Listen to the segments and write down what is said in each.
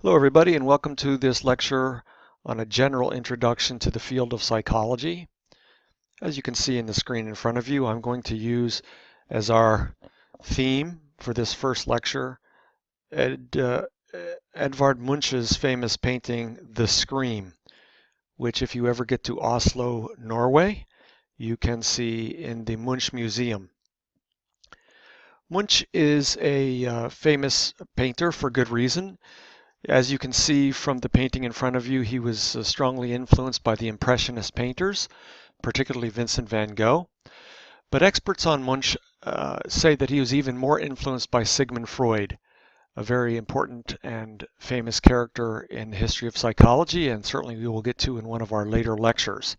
Hello everybody, and welcome to this lecture on a general introduction to the field of psychology. As you can see in the screen in front of you, I'm going to use as our theme for this first lecture Edvard Munch's famous painting, The Scream, which if you ever get to Oslo, Norway, you can see in the Munch Museum. Munch is a famous painter for good reason. As you can see from the painting in front of you, he was strongly influenced by the Impressionist painters, particularly Vincent van Gogh. But experts on Munch say that he was even more influenced by Sigmund Freud, a very important and famous character in the history of psychology, and certainly we will get to in one of our later lectures.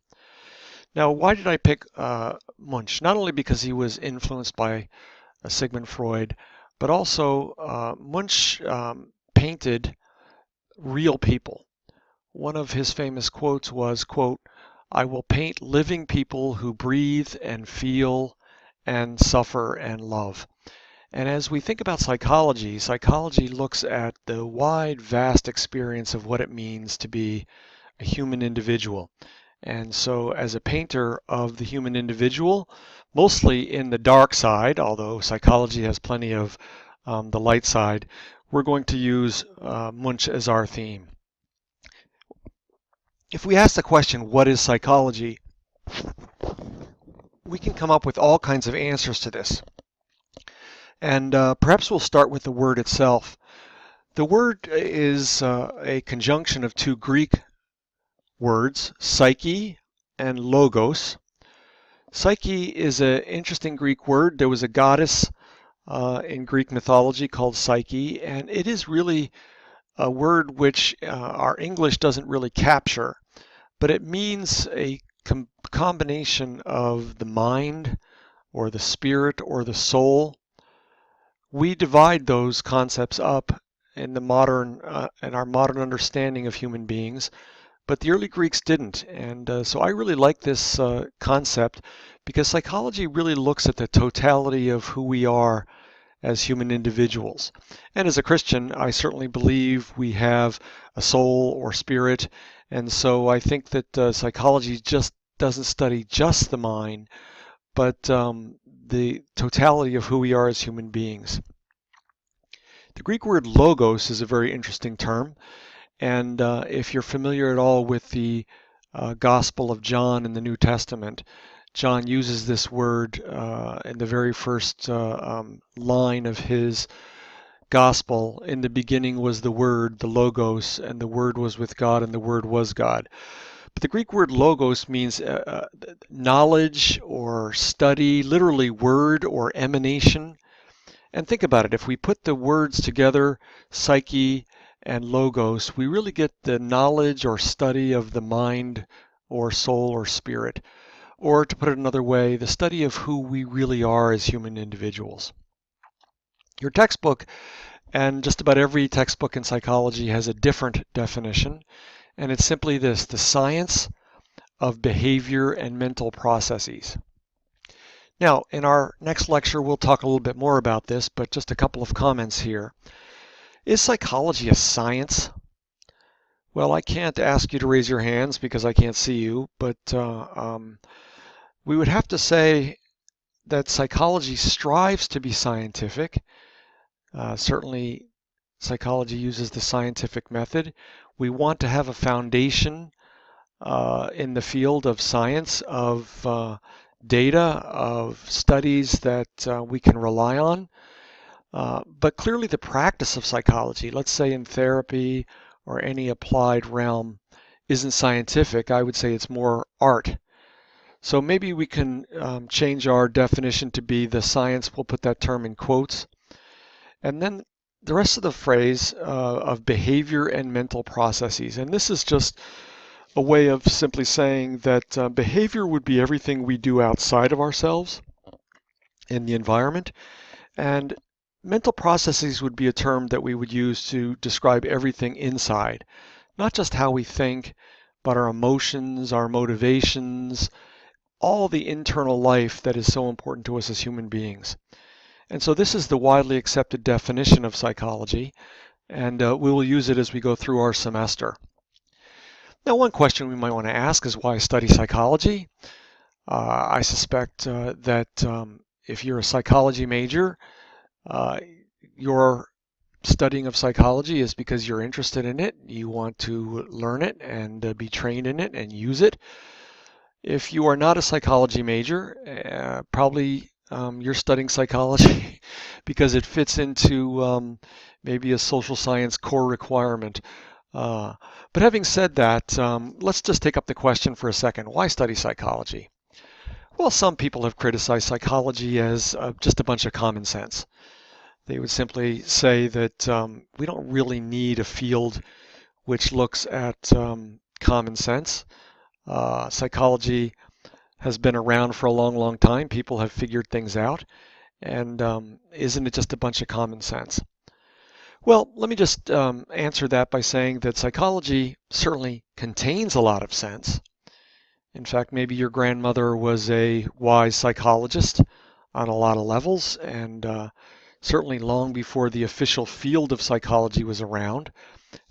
Now, why did I pick Munch? Not only because he was influenced by Sigmund Freud, but also Munch painted real people. One of his famous quotes was, quote, "I will paint living people who breathe and feel and suffer and love." And as we think about psychology, psychology looks at the wide, vast experience of what it means to be a human individual. And so as a painter of the human individual, mostly in the dark side, although psychology has plenty of the light side, we're going to use Munch as our theme. If we ask the question, what is psychology? We can come up with all kinds of answers to this. And perhaps we'll start with the word itself. The word is a conjunction of two Greek words, psyche and logos. Psyche is an interesting Greek word. There was a goddess in Greek mythology called Psyche, and it is really a word which our English doesn't really capture, but it means a combination of the mind or the spirit or the soul. We divide those concepts up in our modern understanding of human beings, but the early Greeks didn't. And so I really like this concept because psychology really looks at the totality of who we are as human individuals. And as a Christian, I certainly believe we have a soul or spirit, and so I think that psychology just doesn't study just the mind, but the totality of who we are as human beings. The Greek word logos is a very interesting term, and if you're familiar at all with the Gospel of John in the New Testament, John uses this word in the very first line of his gospel. In the beginning was the Word, the Logos, and the Word was with God, and the Word was God. But the Greek word logos means knowledge or study, literally word or emanation. And think about it, if we put the words together, psyche and logos, we really get the knowledge or study of the mind or soul or spirit. Or to put it another way, the study of who we really are as human individuals. Your textbook, and just about every textbook in psychology, has a different definition, and it's simply this: the science of behavior and mental processes. Now, in our next lecture, we'll talk a little bit more about this, but just a couple of comments here. Is psychology a science? Well, I can't ask you to raise your hands because I can't see you, but we would have to say that psychology strives to be scientific. Certainly, psychology uses the scientific method. We want to have a foundation in the field of science, of data, of studies that we can rely on. But clearly the practice of psychology, let's say in therapy or any applied realm, isn't scientific. I would say it's more art. So maybe we can change our definition to be the science, we'll put that term in quotes. And then the rest of the phrase of behavior and mental processes. And this is just a way of simply saying that behavior would be everything we do outside of ourselves in the environment. And mental processes would be a term that we would use to describe everything inside. Not just how we think, but our emotions, our motivations, all the internal life that is so important to us as human beings. And so this is the widely accepted definition of psychology. and we will use it as we go through our semester. Now, one question we might want to ask is why study psychology? I suspect that if you're a psychology major, your studying of psychology is because you're interested in it, you want to learn it and be trained in it and use it. If you are not a psychology major, probably you're studying psychology because it fits into maybe a social science core requirement. But having said that, let's just take up the question for a second. Why study psychology? Well, some people have criticized psychology as just a bunch of common sense. They would simply say that we don't really need a field which looks at common sense. Psychology has been around for a long, long time. People have figured things out. And isn't it just a bunch of common sense? Well, let me just answer that by saying that psychology certainly contains a lot of sense. In fact, maybe your grandmother was a wise psychologist on a lot of levels, and certainly long before the official field of psychology was around,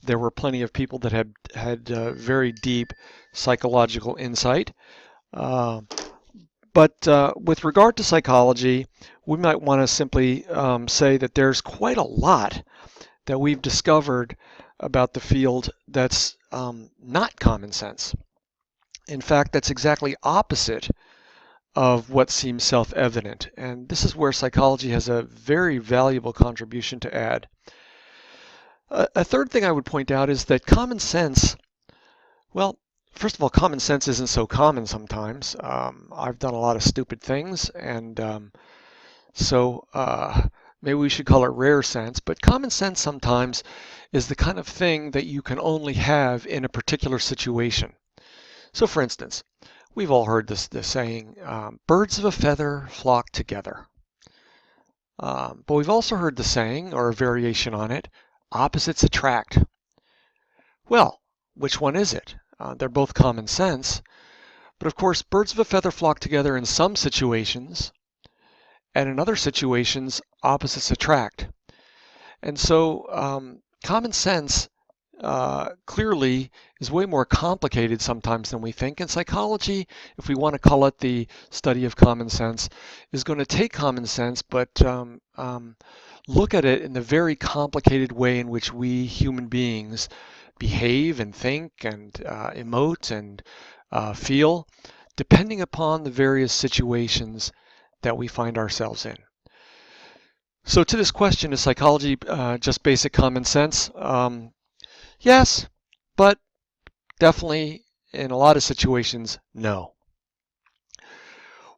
there were plenty of people that had very deep psychological insight. But with regard to psychology, we might want to simply say that there's quite a lot that we've discovered about the field that's not common sense. In fact, that's exactly opposite of what seems self-evident. And this is where psychology has a very valuable contribution to add. A third thing I would point out is that common sense, well, first of all, common sense isn't so common sometimes. I've done a lot of stupid things, and so maybe we should call it rare sense, but common sense sometimes is the kind of thing that you can only have in a particular situation. So for instance, we've all heard this saying, birds of a feather flock together. But we've also heard the saying, or a variation on it, opposites attract. Well, which one is it? They're both common sense, but of course birds of a feather flock together in some situations, and in other situations opposites attract. And so common sense clearly is way more complicated sometimes than we think. And psychology, if we want to call it the study of common sense, is going to take common sense but look at it in the very complicated way in which we human beings behave and think and emote and feel, depending upon the various situations that we find ourselves in. So to this question, is psychology just basic common sense? Yes, but definitely in a lot of situations, no.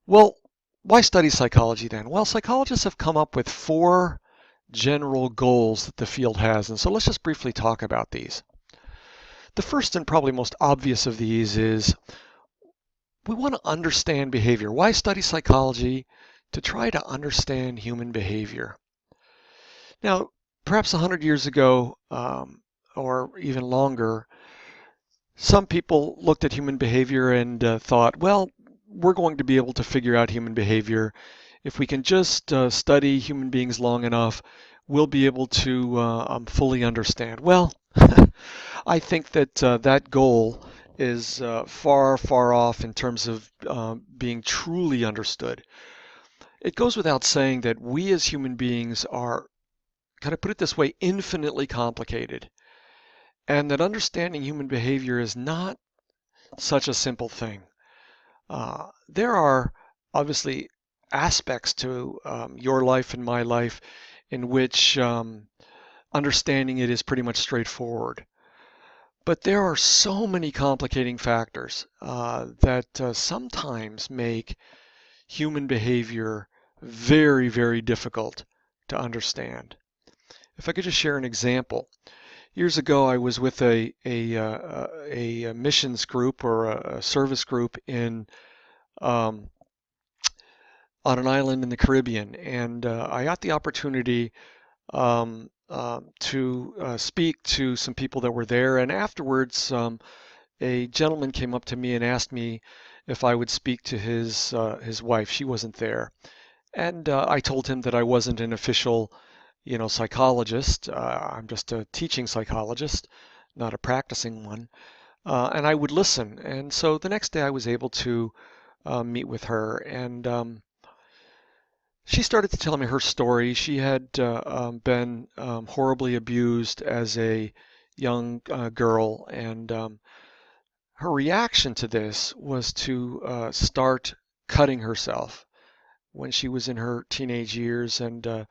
Well, why study psychology then? Well, psychologists have come up with 4 general goals that the field has, and so let's just briefly talk about these. The first and probably most obvious of these is we want to understand behavior. Why study psychology? To try to understand human behavior. Now, perhaps 100 years ago, or even longer, some people looked at human behavior and thought, well, we're going to be able to figure out human behavior. If we can just study human beings long enough, we'll be able to fully understand. Well, I think that that goal is far, far off in terms of being truly understood. It goes without saying that we as human beings are, kind of put it this way, infinitely complicated. And that understanding human behavior is not such a simple thing. There are obviously aspects to your life and my life in which understanding it is pretty much straightforward. But there are so many complicating factors that sometimes make human behavior very, very difficult to understand. If I could just share an example. Years ago, I was with a missions group or a service group in on an island in the Caribbean, and I got the opportunity to speak to some people that were there. And afterwards, a gentleman came up to me and asked me if I would speak to his wife. She wasn't there, and I told him that I wasn't an official psychologist. I'm just a teaching psychologist, not a practicing one. And I would listen. And so the next day I was able to meet with her, and she started to tell me her story. She had been horribly abused as a young girl, and her reaction to this was to start cutting herself when she was in her teenage years, and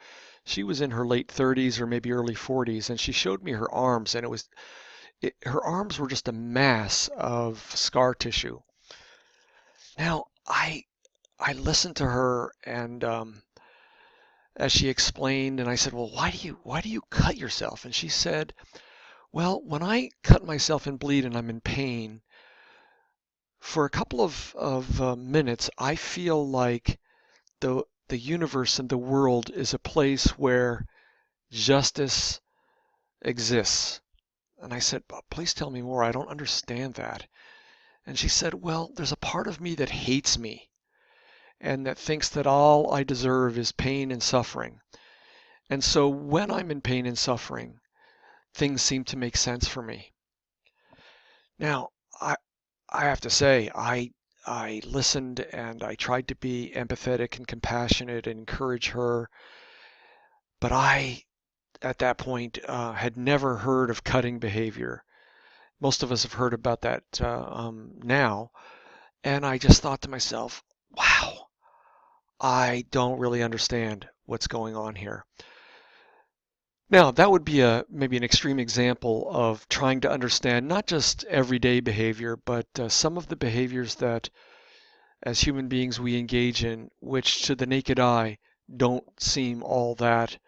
she was in her late 30s or maybe early 40s, and she showed me her arms, and her arms were just a mass of scar tissue. Now, I listened to her, and as she explained, and I said, "Well, why do you cut yourself?" And she said, "Well, when I cut myself and bleed and I'm in pain, for a couple of minutes, I feel like the universe and the world is a place where justice exists." And I said, "Please tell me more. I don't understand that." And she said, "Well, there's a part of me that hates me and that thinks that all I deserve is pain and suffering. And so when I'm in pain and suffering, things seem to make sense for me." Now, I have to say, I listened and I tried to be empathetic and compassionate and encourage her, but I, at that point, had never heard of cutting behavior. Most of us have heard about that now, and I just thought to myself, wow, I don't really understand what's going on here. Now, that would be maybe an extreme example of trying to understand not just everyday behavior, but some of the behaviors that as human beings we engage in, which to the naked eye don't seem all that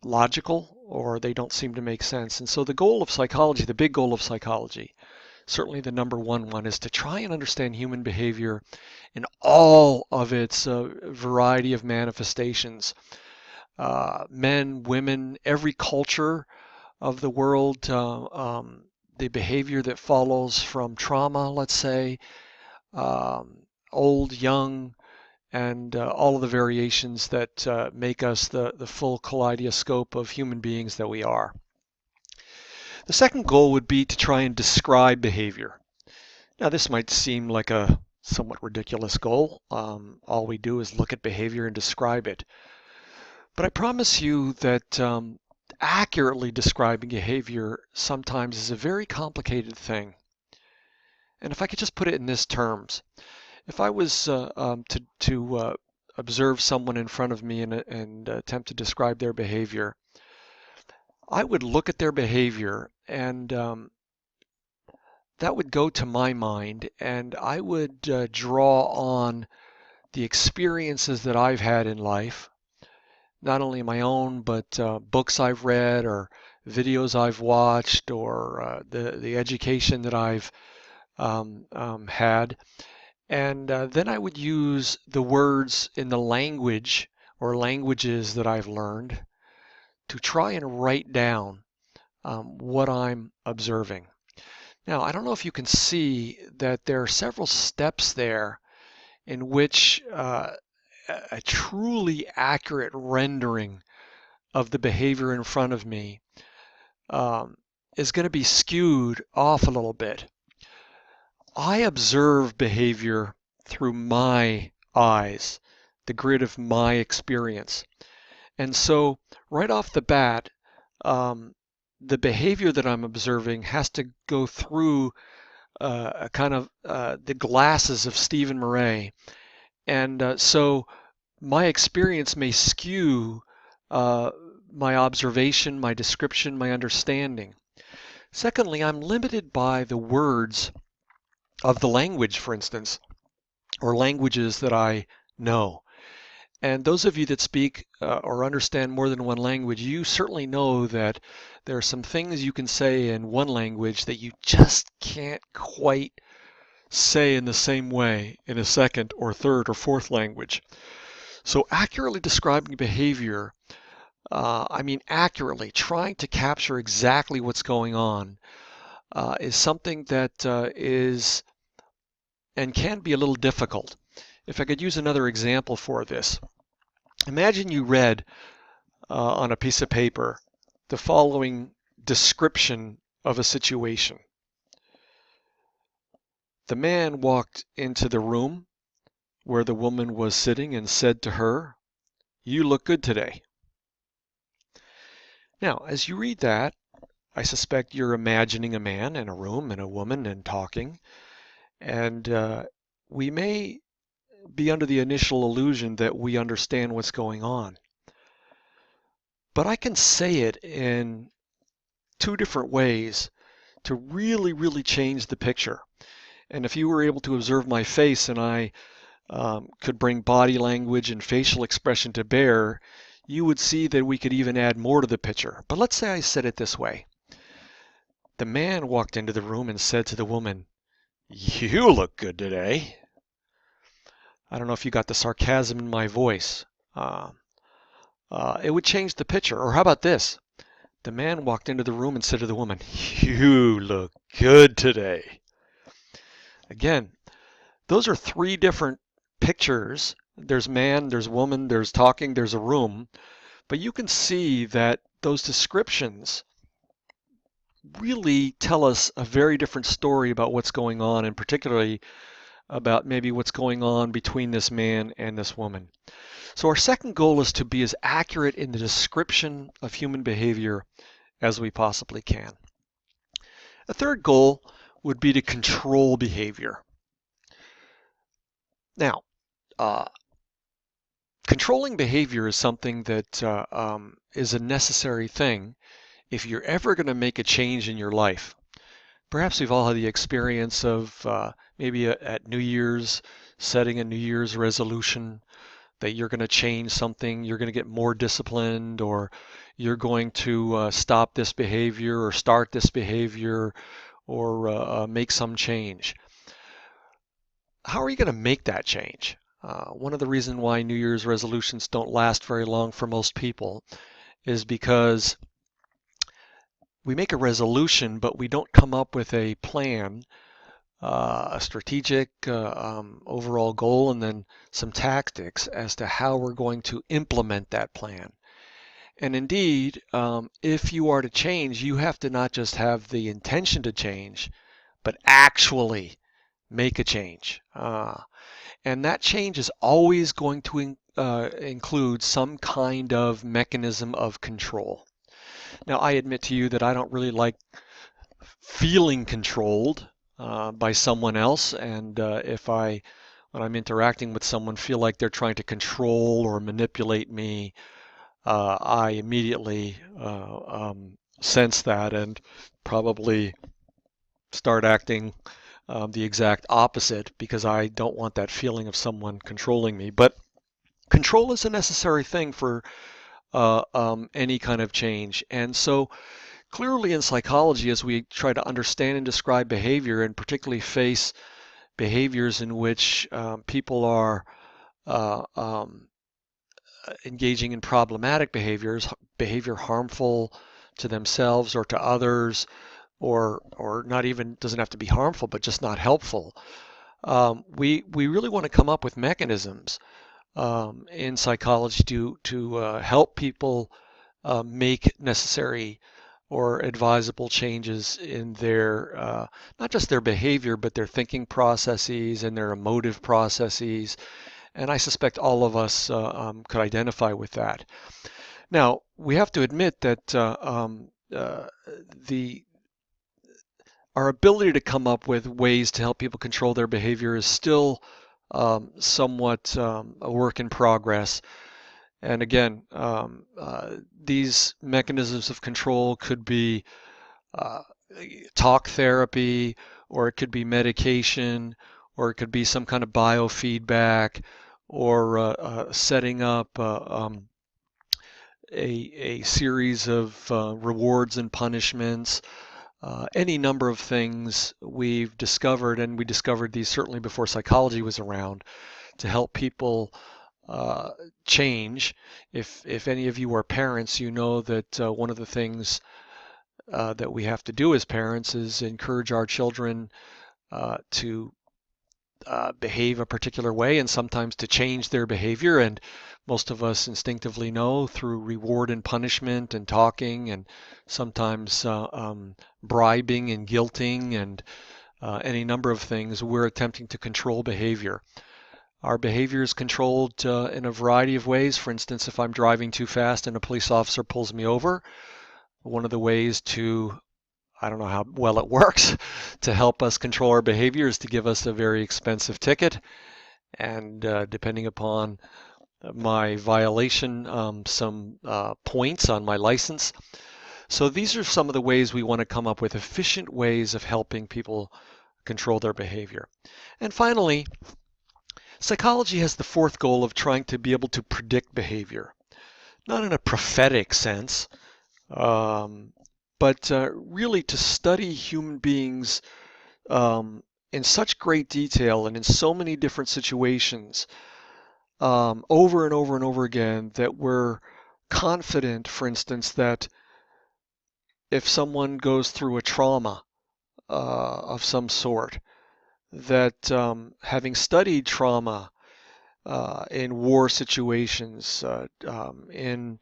logical, or they don't seem to make sense. And so the goal of psychology, the big goal of psychology, certainly the number one, is to try and understand human behavior in all of its variety of manifestations. Men, women, every culture of the world, the behavior that follows from trauma, let's say, old, young, and all of the variations that make us the full kaleidoscope of human beings that we are. The second goal would be to try and describe behavior. Now, this might seem like a somewhat ridiculous goal. All we do is look at behavior and describe it. But I promise you that accurately describing behavior sometimes is a very complicated thing. And if I could just put it in this terms, if I was to observe someone in front of me and attempt to describe their behavior, I would look at their behavior, and that would go to my mind, and I would draw on the experiences that I've had in life, not only my own, but books I've read or videos I've watched, or the education that I've had. And then I would use the words in the language or languages that I've learned to try and write down what I'm observing. Now, I don't know if you can see that there are several steps there in which a truly accurate rendering of the behavior in front of me is going to be skewed off a little bit. I observe behavior through my eyes, the grid of my experience. And so right off the bat, the behavior that I'm observing has to go through a kind of the glasses of Stephen Murray. And so my experience may skew my observation, my description, my understanding. Secondly, I'm limited by the words of the language, for instance, or languages that I know. And those of you that speak or understand more than one language, you certainly know that there are some things you can say in one language that you just can't quite say in the same way in a second or third or fourth language. So accurately describing behavior, I mean accurately, trying to capture exactly what's going on, is something that is and can be a little difficult. If I could use another example for this, imagine you read on a piece of paper the following description of a situation. The man walked into the room where the woman was sitting and said to her, "You look good today." Now, as you read that, I suspect you're imagining a man in a room and a woman and talking, and we may be under the initial illusion that we understand what's going on. But I can say it in two different ways to really, really change the picture. And if you were able to observe my face and I could bring body language and facial expression to bear, you would see that we could even add more to the picture. But let's say I said it this way. The man walked into the room and said to the woman, "You look good today." I don't know if you got the sarcasm in my voice. It would change the picture. Or how about this? The man walked into the room and said to the woman, "You look good today." Again, those are three different pictures. There's man, there's woman, there's talking, there's a room. But you can see that those descriptions really tell us a very different story about what's going on, and particularly about maybe what's going on between this man and this woman. So our second goal is to be as accurate in the description of human behavior as we possibly can. A third goal would be to control behavior. Now, controlling behavior is something that is a necessary thing if you're ever going to make a change in your life. Perhaps we've all had the experience of maybe at New Year's setting a New Year's resolution that you're going to change something, you're going to get more disciplined, or you're going to stop this behavior or start this behavior or make some change. How are you going to make that change? One of the reasons why New Year's resolutions don't last very long for most people is because we make a resolution, but we don't come up with a plan, a strategic overall goal, and then some tactics as to how we're going to implement that plan. And indeed, if you are to change, you have to not just have the intention to change, but actually make a change. And that change is always going to include some kind of mechanism of control. Now, I admit to you that I don't really like feeling controlled by someone else, and if when I'm interacting with someone, feel like they're trying to control or manipulate me, I immediately sense that and probably start acting the exact opposite because I don't want that feeling of someone controlling me. But control is a necessary thing for any kind of change. And so clearly in psychology, as we try to understand and describe behavior, and particularly face behaviors in which people are engaging in problematic behavior harmful to themselves or to others, or not even, doesn't have to be harmful, but just not helpful. We really want to come up with mechanisms in psychology to help people make necessary or advisable changes in their not just their behavior, but their thinking processes and their emotive processes. And I suspect all of us could identify with that. Now, we have to admit that our ability to come up with ways to help people control their behavior is still somewhat a work in progress. And again, these mechanisms of control could be talk therapy, or it could be medication, or it could be some kind of biofeedback, or setting up a series of rewards and punishments. Any number of things we've discovered, and we discovered these certainly before psychology was around, to help people change. If any of you are parents, you know that one of the things that we have to do as parents is encourage our children to behave a particular way and sometimes to change their behavior. And most of us instinctively know through reward and punishment and talking and sometimes bribing and guilting and any number of things, we're attempting to control behavior. Our behavior is controlled in a variety of ways. For instance, if I'm driving too fast and a police officer pulls me over, one of the ways to, I don't know how well it works, to help us control our behavior is to give us a very expensive ticket. And depending upon my violation, some points on my license. So these are some of the ways we want to come up with efficient ways of helping people control their behavior. And finally, psychology has the fourth goal of trying to be able to predict behavior, not in a prophetic sense, but really to study human beings in such great detail and in so many different situations over and over and over again that we're confident, for instance, that if someone goes through a trauma of some sort, that having studied trauma in war situations, in,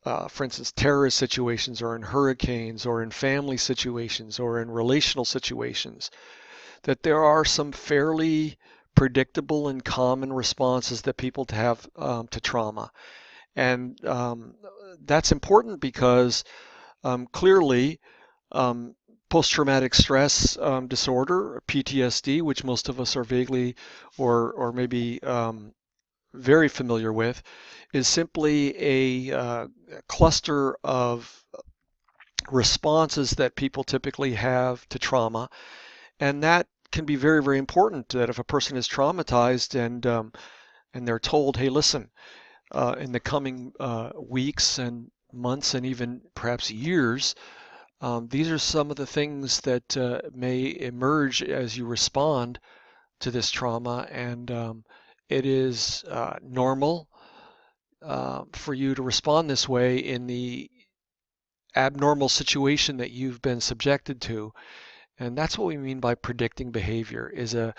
for instance, terrorist situations, or in hurricanes, or in family situations, or in relational situations, that there are some fairly predictable and common responses that people have to trauma. And that's important because clearly post-traumatic stress disorder, PTSD, which most of us are vaguely or maybe very familiar with, is simply a cluster of responses that people typically have to trauma. And that can be very, very important, that if a person is traumatized and they're told, hey, listen, in the coming weeks and months and even perhaps years, these are some of the things that may emerge as you respond to this trauma, and it is normal for you to respond this way in the abnormal situation that you've been subjected to. And that's what we mean by predicting behavior, is a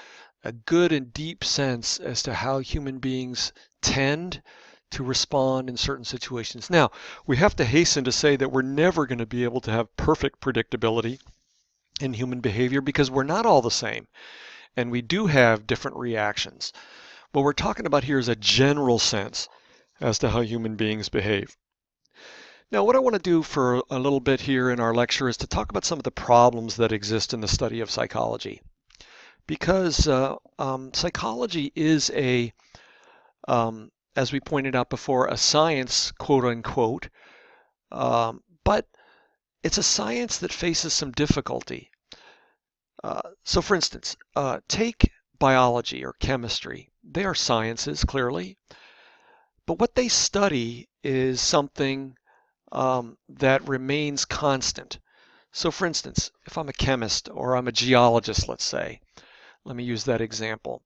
good and deep sense as to how human beings tend to respond in certain situations. Now, we have to hasten to say that we're never going to be able to have perfect predictability in human behavior because we're not all the same, and we do have different reactions. What we're talking about here is a general sense as to how human beings behave. Now, what I want to do for a little bit here in our lecture is to talk about some of the problems that exist in the study of psychology. Because psychology is as we pointed out before, a science, quote unquote, but it's a science that faces some difficulty. So for instance, take biology or chemistry. They are sciences, clearly, but what they study is something that remains constant. So for instance, if I'm a chemist or I'm a geologist, let's say, let me use that example.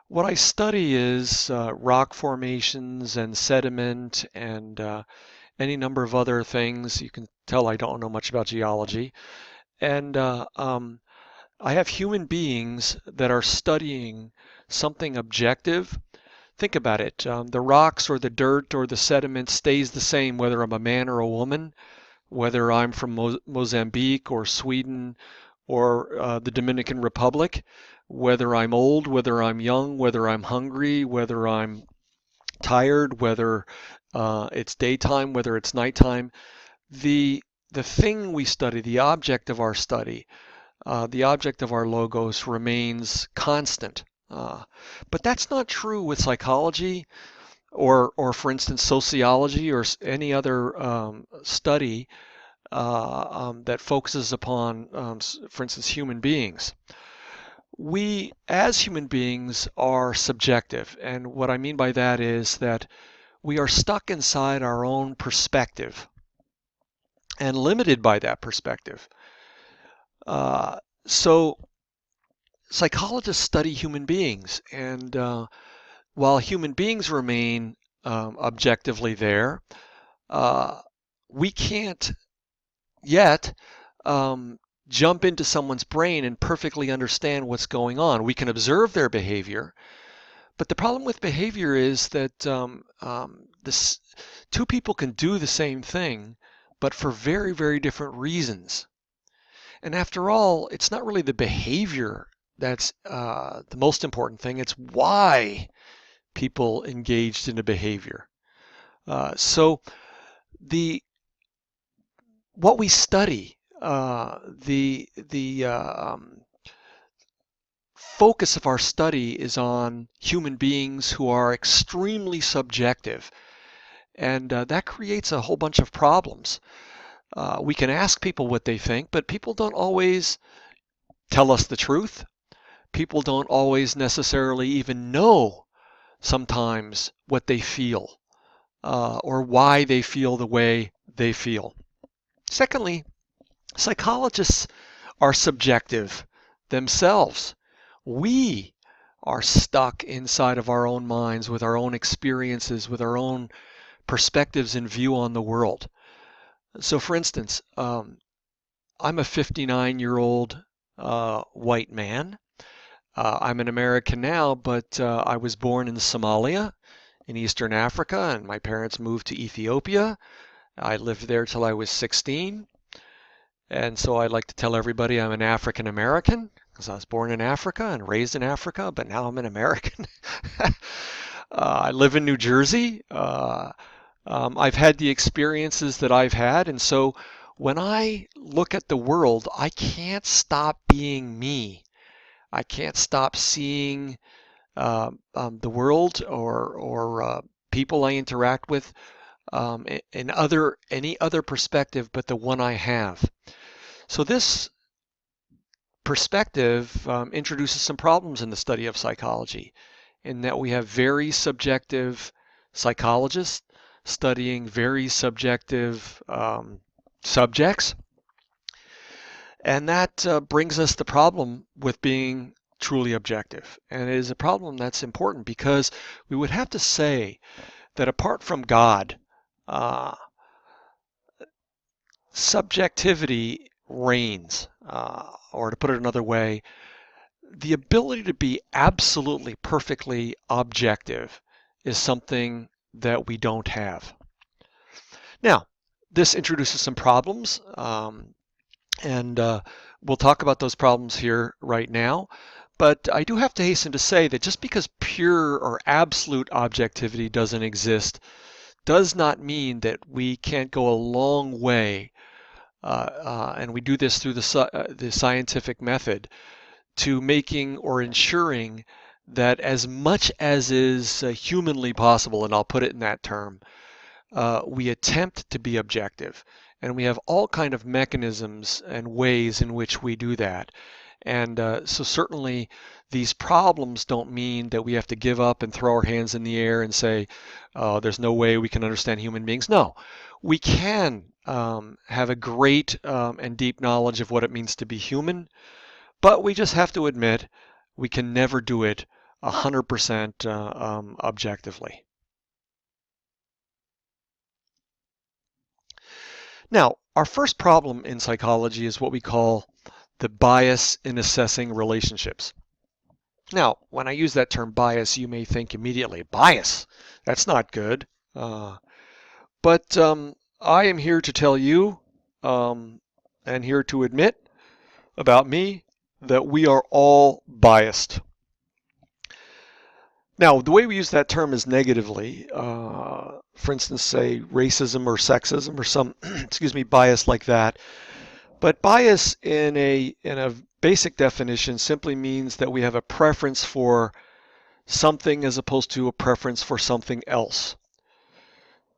What I study is rock formations and sediment and any number of other things. You can tell I don't know much about geology. And I have human beings that are studying something objective. Think about it. The rocks or the dirt or the sediment stays the same whether I'm a man or a woman, whether I'm from Mozambique or Sweden or the Dominican Republic, whether I'm old, whether I'm young, whether I'm hungry, whether I'm tired, whether it's daytime, whether it's nighttime. The thing we study, the object of our study, the object of our logos remains constant. But that's not true with psychology or for instance, sociology or any other study that focuses upon, for instance, human beings. We, as human beings, are subjective. And what I mean by that is that we are stuck inside our own perspective and limited by that perspective. So psychologists study human beings, and while human beings remain objectively there, we can't yet jump into someone's brain and perfectly understand what's going on. We can observe their behavior, but the problem with behavior is that two people can do the same thing, but for very, very different reasons. And after all, it's not really the behavior that's the most important thing. It's why people engaged in a behavior. So what we study, the focus of our study is on human beings who are extremely subjective, and that creates a whole bunch of problems. We can ask people what they think, but people don't always tell us the truth. People don't always necessarily even know sometimes what they feel or why they feel the way they feel. Secondly, psychologists are subjective themselves. We are stuck inside of our own minds with our own experiences, with our own perspectives and view on the world. So for instance, I'm a 59-year-old white man. I'm an American now, but I was born in Somalia in Eastern Africa, and my parents moved to Ethiopia. I lived there till I was 16. And so I like to tell everybody I'm an African American because I was born in Africa and raised in Africa, but now I'm an American. I live in New Jersey. I've had the experiences that I've had, and so when I look at the world, I can't stop being me. I can't stop seeing the world or people I interact with in any other perspective but the one I have. So this perspective introduces some problems in the study of psychology, in that we have very subjective psychologists studying very subjective subjects, and that brings us the problem with being truly objective. And it is a problem that's important because we would have to say that apart from God, subjectivity reigns, or to put it another way, the ability to be absolutely perfectly objective is something that we don't have. Now, this introduces some problems, and we'll talk about those problems here right now. But I do have to hasten to say that just because pure or absolute objectivity doesn't exist does not mean that we can't go a long way, and we do this through the scientific method, to making or ensuring that as much as is humanly possible, and I'll put it in that term, we attempt to be objective. And we have all kind of mechanisms and ways in which we do that. And so certainly these problems don't mean that we have to give up and throw our hands in the air and say, there's no way we can understand human beings. No, we can have a great and deep knowledge of what it means to be human, but we just have to admit we can never do it 100% objectively. Now, our first problem in psychology is what we call the bias in assessing relationships. Now, when I use that term bias, you may think immediately, bias, that's not good. But I am here to tell you and here to admit about me that we are all biased. Now, the way we use that term is negatively. For instance, say racism or sexism or some, excuse me, bias like that. But bias in a basic definition simply means that we have a preference for something as opposed to a preference for something else.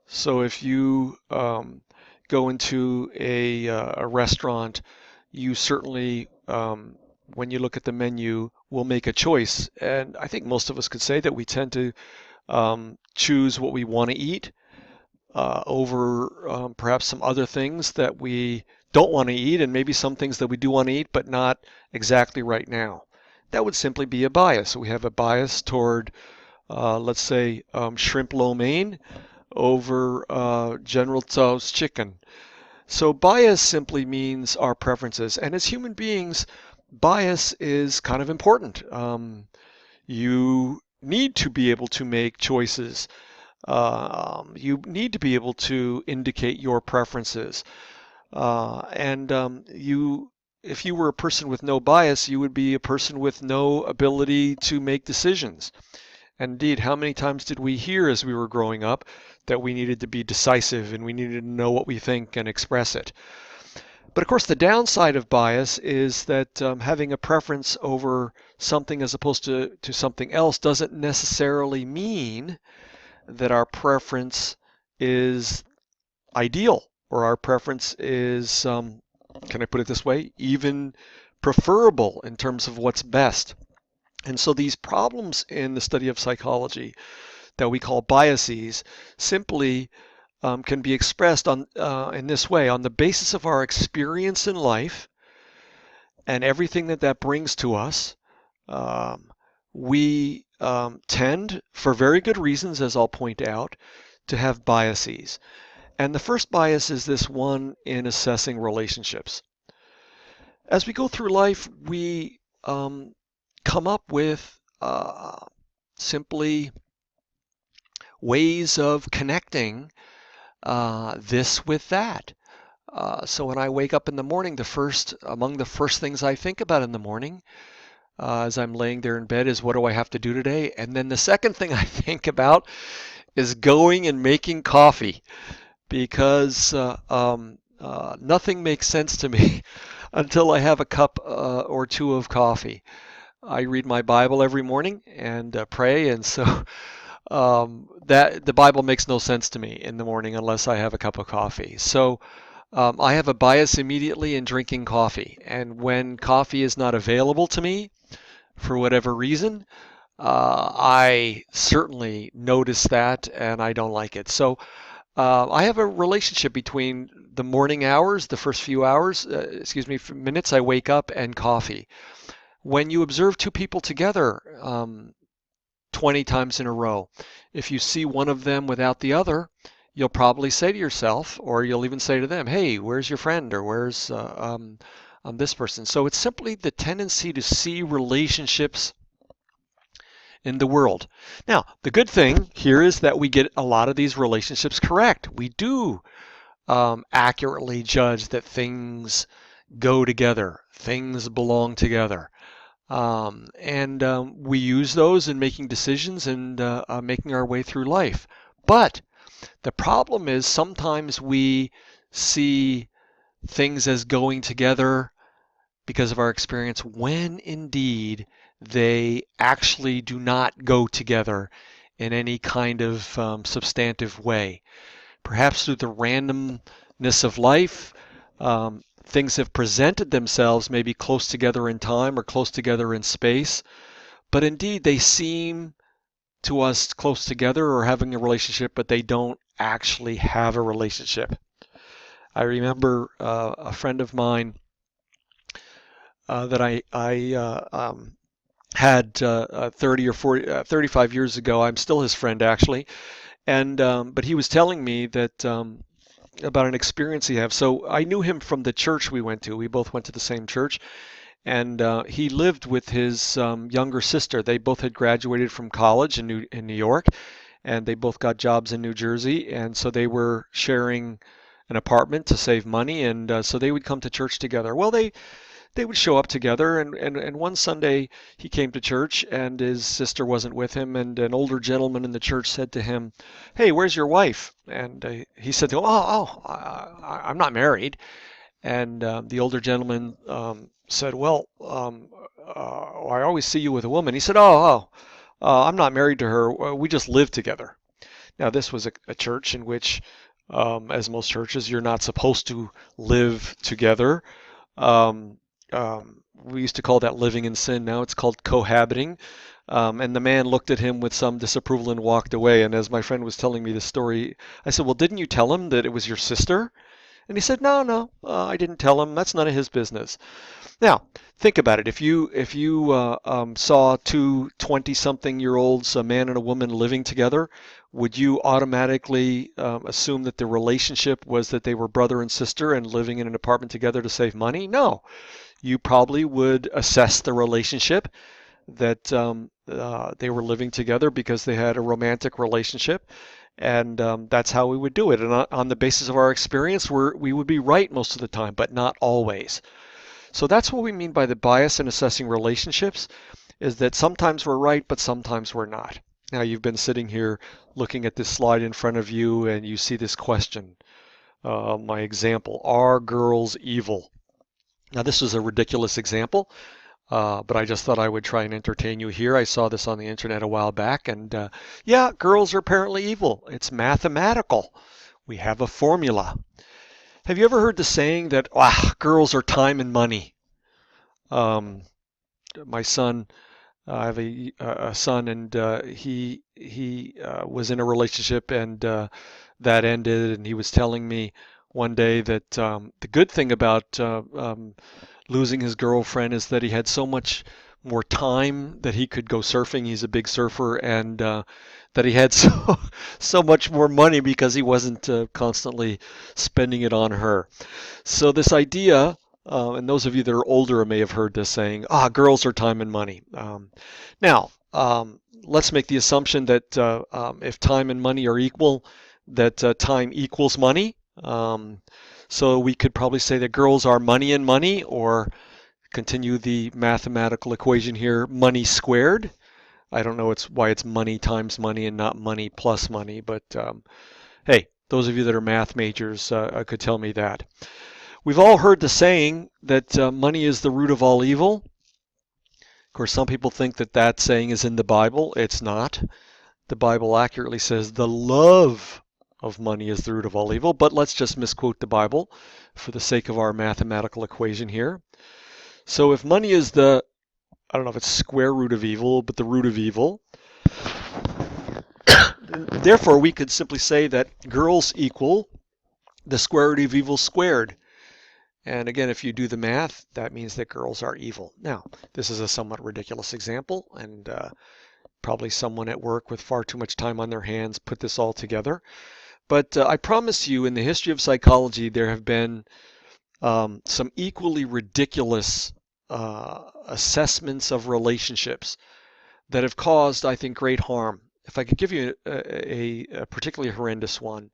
So if you go into a restaurant, you certainly, when you look at the menu, will make a choice. And I think most of us could say that we tend to choose what we want to eat over perhaps some other things that we don't want to eat, and maybe some things that we do want to eat, but not exactly right now. That would simply be a bias. We have a bias toward, let's say, shrimp lo mein over General Tso's chicken. So bias simply means our preferences. And as human beings, bias is kind of important. You need to be able to make choices. You need to be able to indicate your preferences. If you were a person with no bias, you would be a person with no ability to make decisions. And indeed, how many times did we hear as we were growing up that we needed to be decisive and we needed to know what we think and express it? But of course, the downside of bias is that having a preference over something as opposed to something else doesn't necessarily mean that our preference is ideal or our preference is, can I put it this way, even preferable in terms of what's best. And so these problems in the study of psychology that we call biases simply can be expressed in this way: on the basis of our experience in life and everything that brings to us. We tend, for very good reasons, as I'll point out, to have biases. And the first bias is this one in assessing relationships. As we go through life, we come up with simply ways of connecting this with that. So when I wake up in the morning, among the first things I think about in the morning as I'm laying there in bed is, what do I have to do today? And then the second thing I think about is going and making coffee, because nothing makes sense to me until I have a cup or two of coffee. I read my Bible every morning and pray, and so that the Bible makes no sense to me in the morning unless I have a cup of coffee. So I have a bias immediately in drinking coffee, and when coffee is not available to me for whatever reason, I certainly notice that and I don't like it. So I have a relationship between the morning hours, the first few hours, minutes I wake up, and coffee. When you observe two people together 20 times in a row, if you see one of them without the other, you'll probably say to yourself, or you'll even say to them, hey, where's your friend, or where's this person? So it's simply the tendency to see relationships in the world. Now, the good thing here is that we get a lot of these relationships correct. We do accurately judge that things go together, things belong together. We use those in making decisions and making our way through life. But the problem is sometimes we see things as going together because of our experience when indeed they actually do not go together in any kind of substantive way. Perhaps through the randomness of life, things have presented themselves maybe close together in time or close together in space, but indeed they seem to us close together or having a relationship, but they don't actually have a relationship. I remember a friend of mine that I had 30 or 40, 35 years ago. I'm still his friend, actually. But he was telling me that about an experience he had. So I knew him from the church we went to. We both went to the same church. And he lived with his younger sister. They both had graduated from college in New York, and they both got jobs in New Jersey. And so they were sharing an apartment to save money, and so they would come to church together. Well, they would show up together, and one Sunday he came to church, and his sister wasn't with him, and an older gentleman in the church said to him, "Hey, where's your wife?" And he said to him, I'm not married." And the older gentleman said, "Well, I always see you with a woman." He said, I'm not married to her. We just live together." Now, this was a church in which, as most churches, you're not supposed to live together. We used to call that living in sin. Now it's called cohabiting. And the man looked at him with some disapproval and walked away. And as my friend was telling me the story, I said, "Well, didn't you tell him that it was your sister?" And he said, no, I didn't tell him. That's none of his business. Now, think about it. If you saw two 20-something-year-olds, a man and a woman, living together, would you automatically assume that the relationship was that they were brother and sister and living in an apartment together to save money? No. You probably would assess the relationship that they were living together because they had a romantic relationship, and that's how we would do it. And on the basis of our experience, we would be right most of the time, but not always. So that's what we mean by the bias in assessing relationships, is that sometimes we're right, but sometimes we're not. Now, you've been sitting here looking at this slide in front of you, and you see this question, my example, are girls evil? Now, this is a ridiculous example, but I just thought I would try and entertain you here. I saw this on the internet a while back, and yeah, girls are apparently evil. It's mathematical. We have a formula. Have you ever heard the saying that girls are time and money? Um, my son, I have a son, and he was in a relationship, and that ended. And he was telling me one day that the good thing about losing his girlfriend is that he had so much more time that he could go surfing. He's a big surfer, and that he had so much more money because he wasn't constantly spending it on her. So this idea, and those of you that are older may have heard this saying, girls are time and money. Now, let's make the assumption that if time and money are equal, that time equals money. So we could probably say that girls are money and money, or continue the mathematical equation here, money squared. I don't know why it's money times money and not money plus money, but hey, those of you that are math majors could tell me that. We've all heard the saying that money is the root of all evil. Of course, some people think that that saying is in the Bible. It's not. The Bible accurately says the love of money is the root of all evil, but let's just misquote the Bible for the sake of our mathematical equation here. So if money is I don't know if it's square root of evil, but the root of evil, therefore we could simply say that girls equal the square root of evil squared. And again, if you do the math, that means that girls are evil. Now, this is a somewhat ridiculous example, and probably someone at work with far too much time on their hands put this all together. But I promise you, in the history of psychology, there have been some equally ridiculous assessments of relationships that have caused, I think, great harm. If I could give you a particularly horrendous one.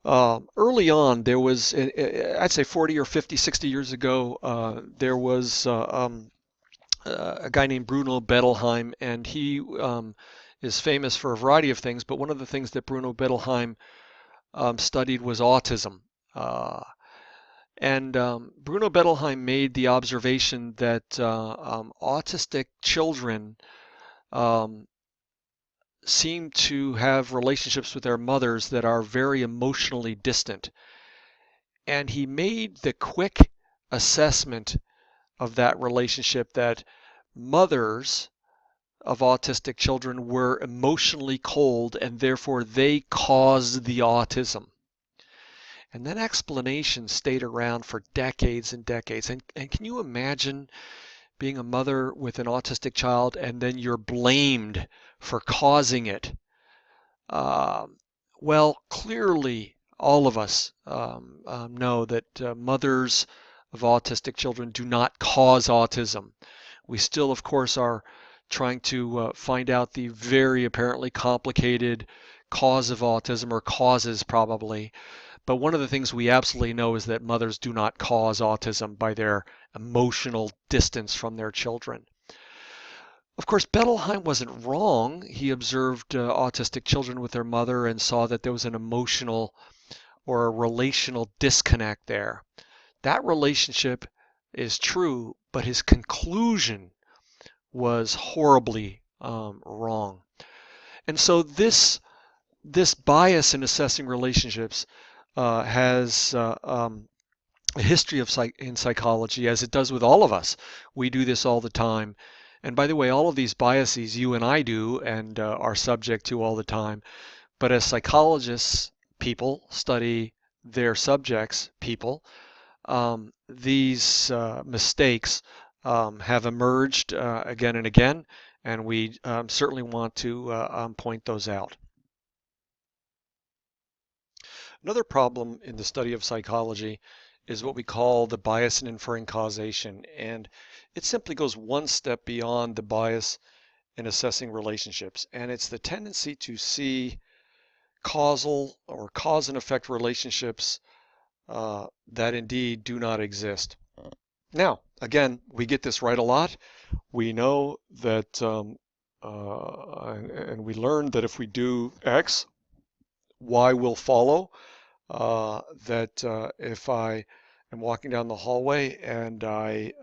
Early on, there was, I'd say 40 or 50, 60 years ago, there was a guy named Bruno Bettelheim, and he is famous for a variety of things, but one of the things that Bruno Bettelheim studied was autism. And Bruno Bettelheim made the observation that autistic children seem to have relationships with their mothers that are very emotionally distant. And he made the quick assessment of that relationship that mothers of autistic children were emotionally cold, and therefore they caused the autism. And that explanation stayed around for decades and decades. And can you imagine being a mother with an autistic child and then you're blamed for causing it? Well, clearly all of us know that mothers of autistic children do not cause autism. We still, of course, are trying to find out the very apparently complicated cause of autism, or causes probably. But one of the things we absolutely know is that mothers do not cause autism by their emotional distance from their children. Of course, Bettelheim wasn't wrong. He observed autistic children with their mother and saw that there was an emotional or a relational disconnect there. That relationship is true, but his conclusion was horribly wrong. And so this bias in assessing relationships has a history in psychology, as it does with all of us. We do this all the time. And by the way, all of these biases you and I do and are subject to all the time. But as psychologists, people study their subjects, people, these mistakes have emerged again and again, and we certainly want to point those out. Another problem in the study of psychology is what we call the bias in inferring causation, and it simply goes one step beyond the bias in assessing relationships, and it's the tendency to see causal or cause and effect relationships that indeed do not exist. Now, again, we get this right a lot. We know that, and we learn that if we do X, Y will follow. That if I am walking down the hallway and I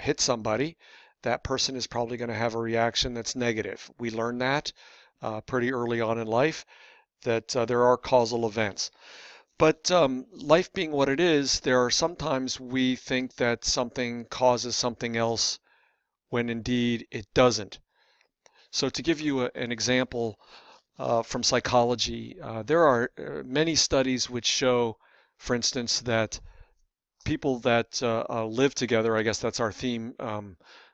hit somebody, that person is probably going to have a reaction that's negative. We learn that pretty early on in life, that there are causal events. But life being what it is, there are sometimes we think that something causes something else when indeed it doesn't. So to give you an example from psychology, there are many studies which show, for instance, that people that live together, I guess that's our theme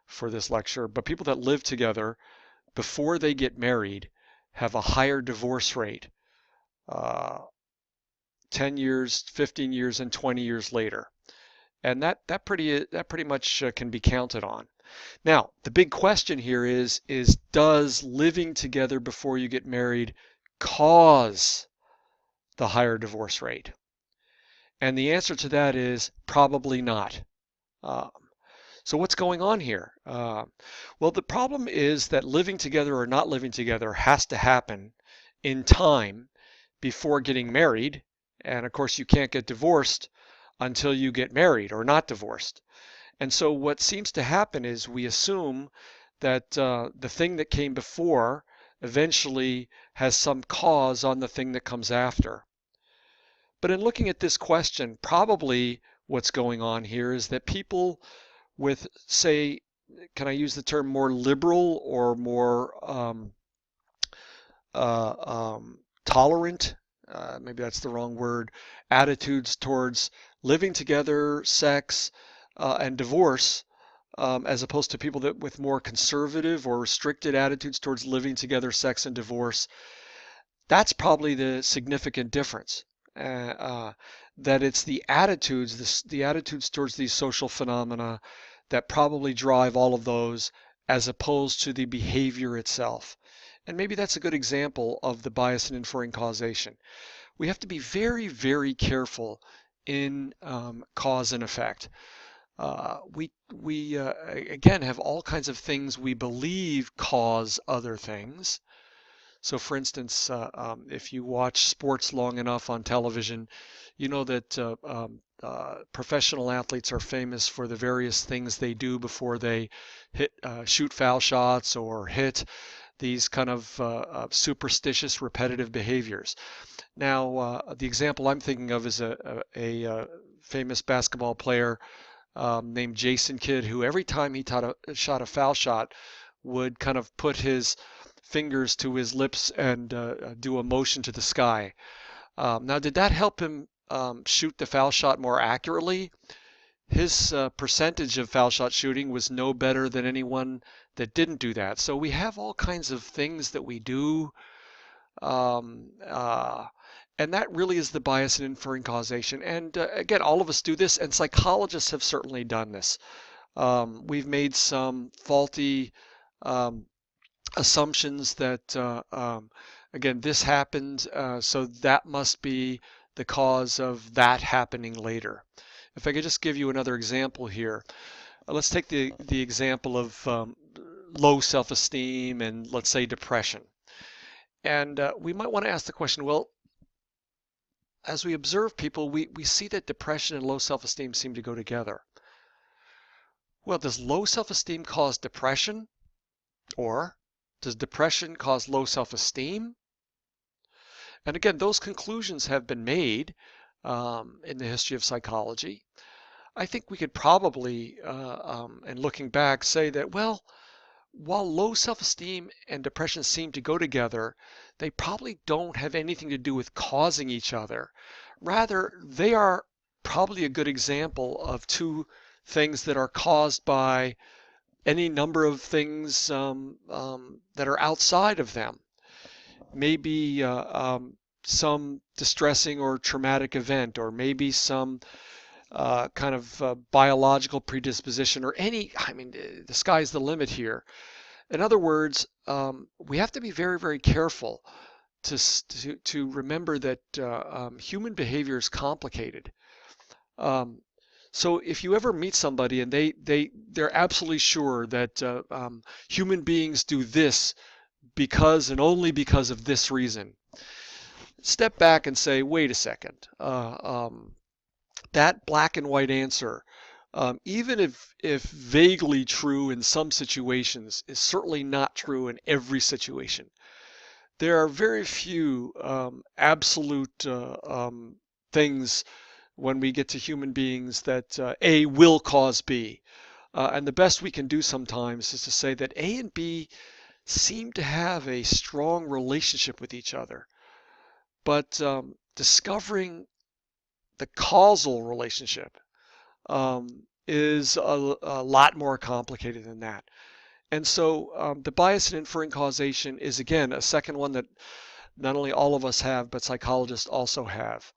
for this lecture, but people that live together before they get married have a higher divorce rate uh, 10 years, 15 years, and 20 years later. And that pretty much can be counted on. Now, the big question here is does living together before you get married cause the higher divorce rate? And the answer to that is probably not. Um, so what's going on here? Well, the problem is that living together or not living together has to happen in time before getting married. And of course, you can't get divorced until you get married or not divorced. And so what seems to happen is we assume that the thing that came before eventually has some cause on the thing that comes after. But in looking at this question, probably what's going on here is that people with, say, can I use the term more liberal or more tolerant, maybe that's the wrong word, attitudes towards living together, sex, and divorce, as opposed to people that with more conservative or restricted attitudes towards living together, sex, and divorce. That's probably the significant difference. That it's the attitudes, the attitudes towards these social phenomena that probably drive all of those as opposed to the behavior itself. And maybe that's a good example of the bias in inferring causation. We have to be very, very careful in cause and effect. We again have all kinds of things we believe cause other things. So for instance, if you watch sports long enough on television, you know that professional athletes are famous for the various things they do before they shoot foul shots or hit these kind of superstitious repetitive behaviors. Now, the example I'm thinking of is a famous basketball player named Jason Kidd, who every time he shot a foul shot would kind of put his fingers to his lips and do a motion to the sky. Now, did that help him shoot the foul shot more accurately? His percentage of foul shot shooting was no better than anyone that didn't do that. So we have all kinds of things that we do, um, uh, and that really is the bias in inferring causation. And again, all of us do this, and psychologists have certainly done this. We've made some faulty um, assumptions that, again, this happened, so that must be the cause of that happening later. If I could just give you another example here. Let's take the example of low self-esteem and let's say depression. And we might want to ask the question, well, as we observe people, we see that depression and low self-esteem seem to go together. Well, does low self-esteem cause depression? Or does depression cause low self-esteem? And again, those conclusions have been made in the history of psychology. I think we could probably, in looking back, say that, well, while low self-esteem and depression seem to go together, they probably don't have anything to do with causing each other. Rather, they are probably a good example of two things that are caused by any number of things that are outside of them. Maybe some distressing or traumatic event, or maybe some kind of biological predisposition, or I mean, the sky's the limit here. In other words, we have to be very, very careful to remember that human behavior is complicated. Um, so if you ever meet somebody and they're absolutely sure that human beings do this because and only because of this reason, step back and say, wait a second. That black and white answer, even if vaguely true in some situations, is certainly not true in every situation. There are very few absolute things when we get to human beings that A will cause B. And the best we can do sometimes is to say that A and B seem to have a strong relationship with each other. But discovering the causal relationship is a lot more complicated than that. And so the bias in inferring causation is, again, a second one that not only all of us have, but psychologists also have.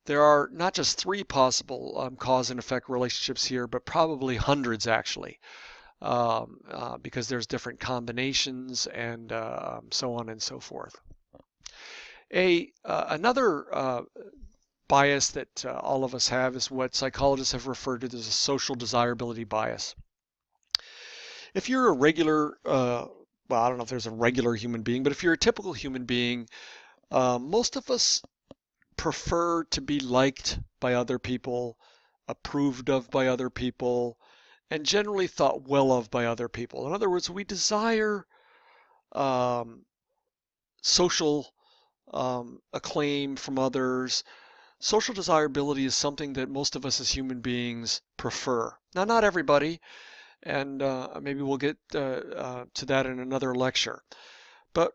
There are not just three possible cause and effect relationships here, but probably hundreds actually, because there's different combinations and so on and so forth. Another bias that all of us have is what psychologists have referred to as a social desirability bias. If you're a regular, well, I don't know if there's a regular human being, but if you're a typical human being, most of us prefer to be liked by other people, approved of by other people, and generally thought well of by other people. In other words, we desire social acclaim from others. Social desirability is something that most of us as human beings prefer. Now, not everybody, and maybe we'll get to that in another lecture. But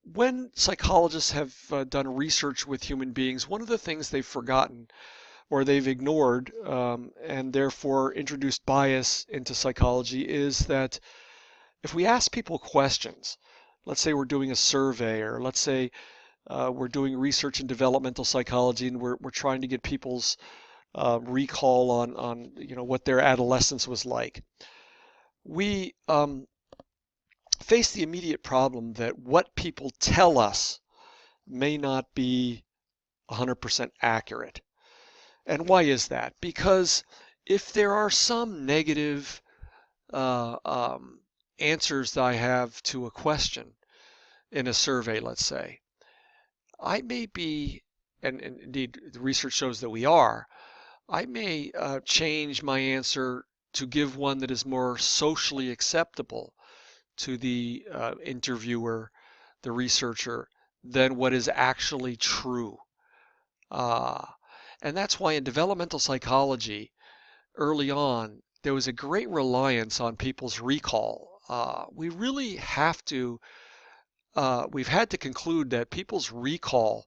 when psychologists have done research with human beings, one of the things they've forgotten or they've ignored and therefore introduced bias into psychology is that if we ask people questions, let's say we're doing a survey, or let's say we're doing research in developmental psychology and we're trying to get people's recall on what their adolescence was like. We face the immediate problem that what people tell us may not be 100% accurate. And why is that? Because if there are some negative answers that I have to a question in a survey, let's say, I may be, and indeed the research shows that we are, I may change my answer to give one that is more socially acceptable to the interviewer, the researcher, than what is actually true. And that's why in developmental psychology, early on, there was a great reliance on people's recall. We really have to, we've had to conclude that people's recall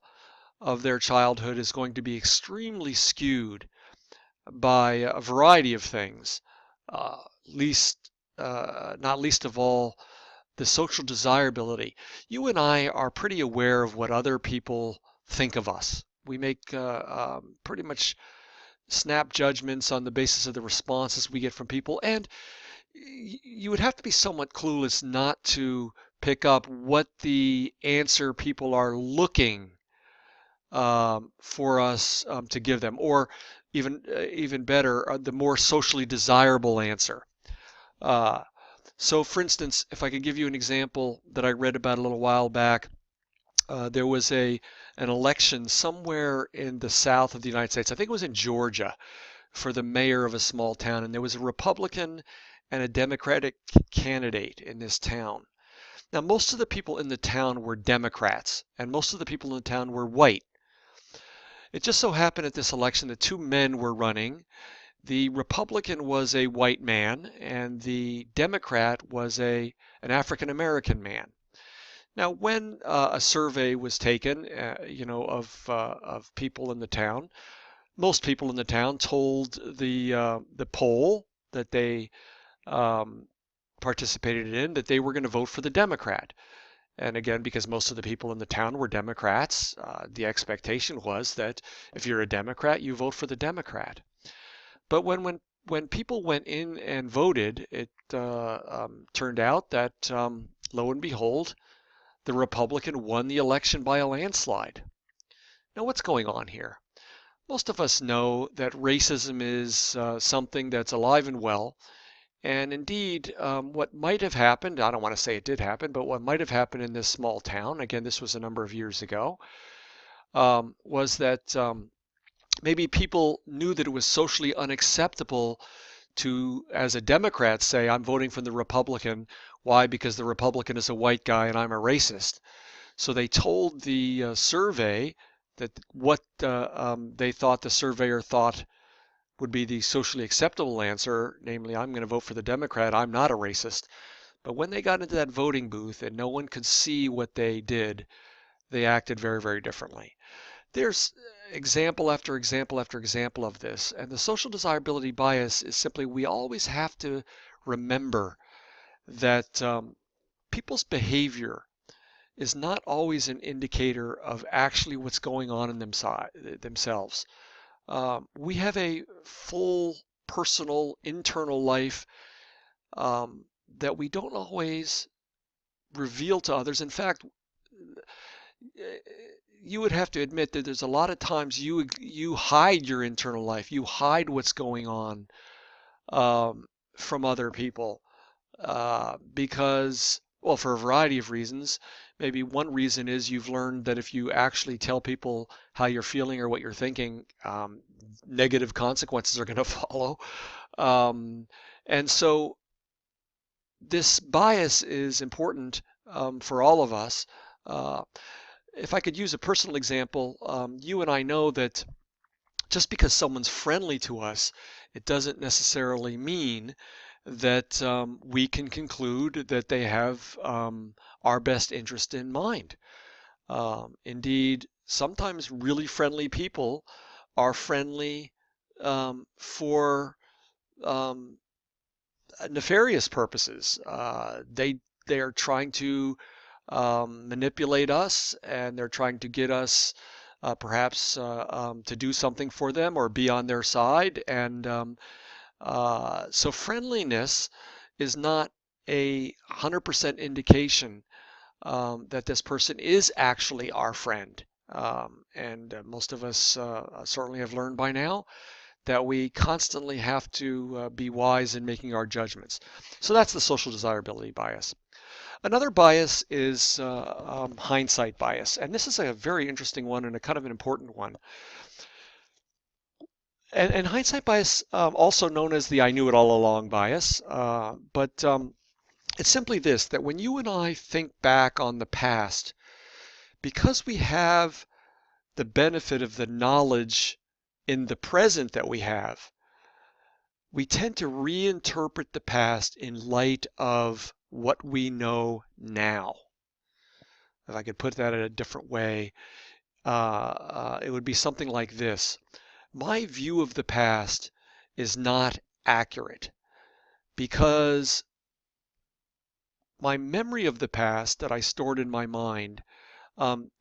of their childhood is going to be extremely skewed by a variety of things, not least of all the social desirability. You and I are pretty aware of what other people think of us. We make pretty much snap judgments on the basis of the responses we get from people, and you would have to be somewhat clueless not to pick up what the answer people are looking for us to give them, or even better, the more socially desirable answer. So for instance, if I could give you an example that I read about a little while back, there was an election somewhere in the south of the United States. I think it was in Georgia, for the mayor of a small town, and there was a Republican and a Democratic candidate in this town. Now, most of the people in the town were Democrats, and most of the people in the town were white. It just so happened at this election that two men were running. the Republican was a white man and the Democrat was an African American man. Now, when a survey was taken, of people in the town, most people in the town told the poll that they um, participated in that they were going to vote for the Democrat. And again, because most of the people in the town were Democrats, the expectation was that if you're a Democrat, you vote for the Democrat. But when people went in and voted, it turned out that lo and behold, the Republican won the election by a landslide. Now, what's going on here? Most of us know that racism is something that's alive and well. And indeed, what might have happened, I don't want to say it did happen, but what might have happened in this small town, again, this was a number of years ago, was that maybe people knew that it was socially unacceptable to, as a Democrat, say, I'm voting for the Republican. Why? Because the Republican is a white guy and I'm a racist. So they told the survey that what they thought the surveyor thought would be the socially acceptable answer, namely, I'm going to vote for the Democrat, I'm not a racist. But when they got into that voting booth and no one could see what they did, they acted very, very differently. There's example after example after example of this, and the social desirability bias is simply we always have to remember that people's behavior is not always an indicator of actually what's going on in themselves. We have a full personal internal life that we don't always reveal to others. In fact, you would have to admit that there's a lot of times you hide your internal life, you hide what's going on from other people because, well, for a variety of reasons. Maybe one reason is you've learned that if you actually tell people how you're feeling or what you're thinking, negative consequences are going to follow. And so this bias is important for all of us. If I could use a personal example, you and I know that just because someone's friendly to us, it doesn't necessarily mean that we can conclude that they have our best interest in mind. Indeed, sometimes really friendly people are friendly for nefarious purposes. They are trying to manipulate us, and they're trying to get us perhaps to do something for them or be on their side. And so friendliness is not a 100% indication that this person is actually our friend. And most of us certainly have learned by now that we constantly have to be wise in making our judgments. So that's the social desirability bias. Another bias is hindsight bias, and this is a very interesting one and a kind of an important one. And hindsight bias, also known as the I knew it all along bias, but it's simply this, that when you and I think back on the past, because we have the benefit of the knowledge in the present that we have, we tend to reinterpret the past in light of what we know now. If I could put that in a different way, it would be something like this. My view of the past is not accurate because my memory of the past that I stored in my mind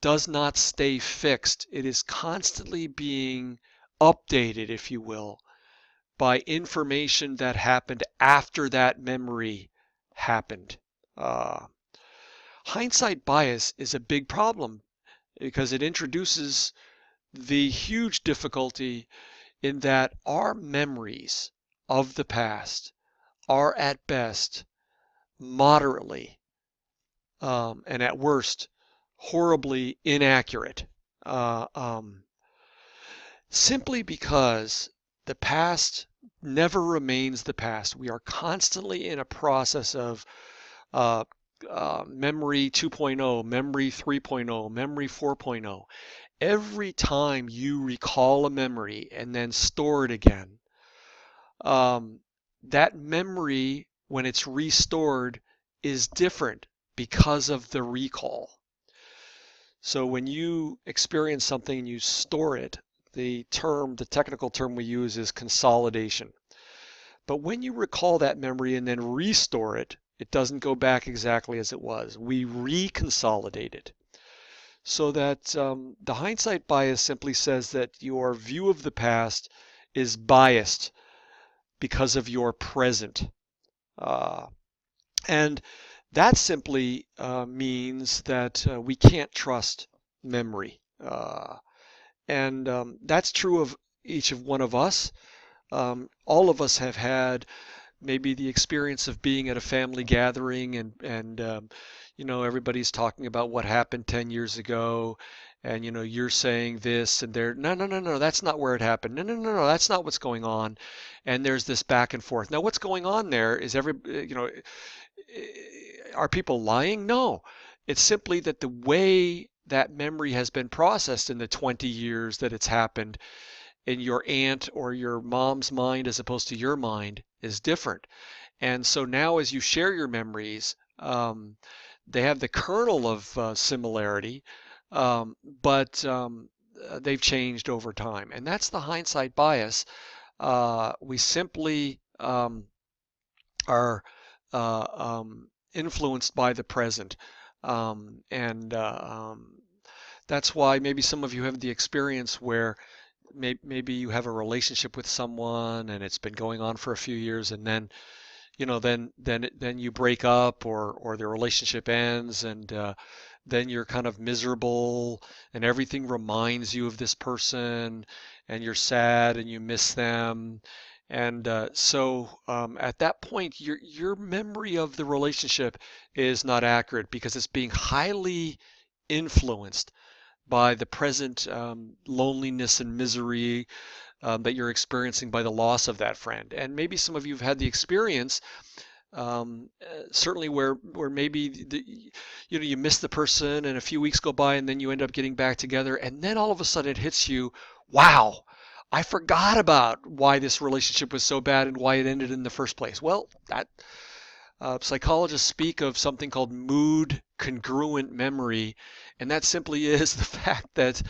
does not stay fixed. It is constantly being updated, if you will, by information that happened after that memory happened. Hindsight bias is a big problem because it introduces the huge difficulty in that our memories of the past are at best moderately and at worst horribly inaccurate, simply because the past never remains the past. We are constantly in a process of memory 2.0, memory 3.0, memory 4.0. Every time you recall a memory and then store it again, um, that memory, when it's restored, is different because of the recall. So when you experience something and you store it, the technical term we use is consolidation. But when you recall that memory and then restore it, it doesn't go back exactly as it was. We reconsolidate it. So that the hindsight bias simply says that your view of the past is biased because of your present. Uh, and that simply means that we can't trust memory. And that's true of each of one of us. All of us have had maybe the experience of being at a family gathering and everybody's talking about what happened 10 years ago, and you're saying this and they're no, that's not where it happened. No, that's not what's going on. And there's this back and forth. Now what's going on there is are people lying? No. It's simply that the way that memory has been processed in the 20 years that it's happened in your aunt or your mom's mind as opposed to your mind is different. And so now as you share your memories, they have the kernel of similarity, but they've changed over time. And that's the hindsight bias. We simply are influenced by the present. And that's why maybe some of you have the experience where maybe you have a relationship with someone and it's been going on for a few years, and then then you break up, or the relationship ends, and then you're kind of miserable and everything reminds you of this person, and you're sad and you miss them. And so at that point, your memory of the relationship is not accurate because it's being highly influenced by the present loneliness and misery that you're experiencing by the loss of that friend. And maybe some of you have had the experience, certainly where maybe you miss the person and a few weeks go by and then you end up getting back together, and then all of a sudden it hits you, wow, I forgot about why this relationship was so bad and why it ended in the first place. Well, that psychologists speak of something called mood congruent memory, and that simply is the fact that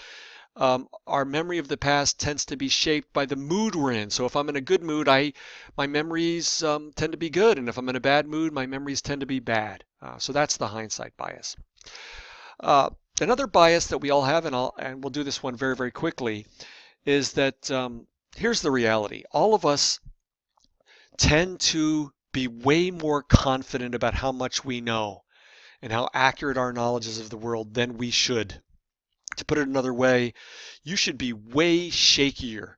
our memory of the past tends to be shaped by the mood we're in. So if I'm in a good mood, my memories tend to be good, and if I'm in a bad mood, my memories tend to be bad. So that's the hindsight bias. Another bias that we all have, and we'll do this one very, very quickly, is that here's the reality. All of us tend to be way more confident about how much we know and how accurate our knowledge is of the world than we should. To put it another way, you should be way shakier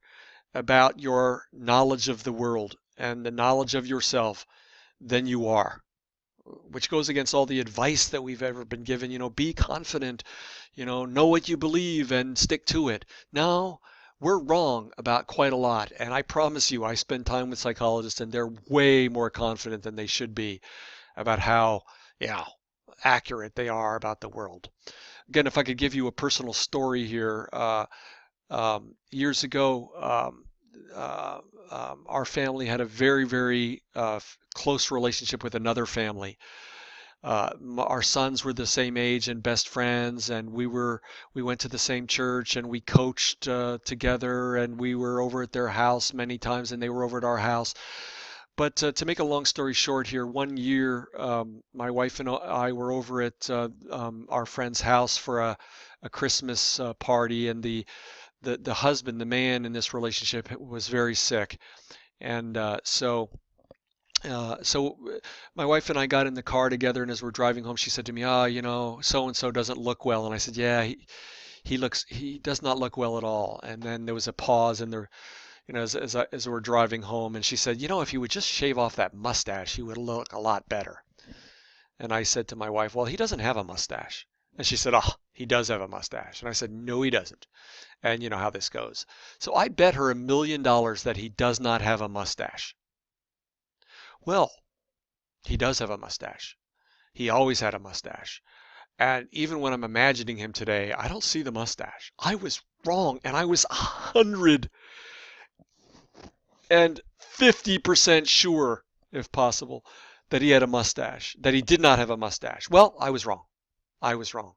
about your knowledge of the world and the knowledge of yourself than you are, which goes against all the advice that we've ever been given. Be confident, know what you believe and stick to it. No, we're wrong about quite a lot. And I promise you, I spend time with psychologists and they're way more confident than they should be about how, accurate they are about the world. Again, if I could give you a personal story here, years ago, our family had a very, very close relationship with another family. Our sons were the same age and best friends, and we went to the same church, and we coached together, and we were over at their house many times, and they were over at our house. But to make a long story short here, one year my wife and I were over at our friend's house for a Christmas party, and the husband, the man in this relationship, was very sick. And so my wife and I got in the car together, and as we're driving home, she said to me, so and so doesn't look well. And I said, yeah, he does not look well at all. And then there was a pause, and as we're driving home, and she said, if he would just shave off that mustache, he would look a lot better. And I said to my wife, well, he doesn't have a mustache. And she said, oh, he does have a mustache. And I said, no, he doesn't. And you know how this goes. So I bet her $1 million that he does not have a mustache. Well, he does have a mustache. He always had a mustache. And even when I'm imagining him today, I don't see the mustache. I was wrong, and I was 100 and 50% sure, if possible, that he had a mustache, that he did not have a mustache. Well, I was wrong. I was wrong.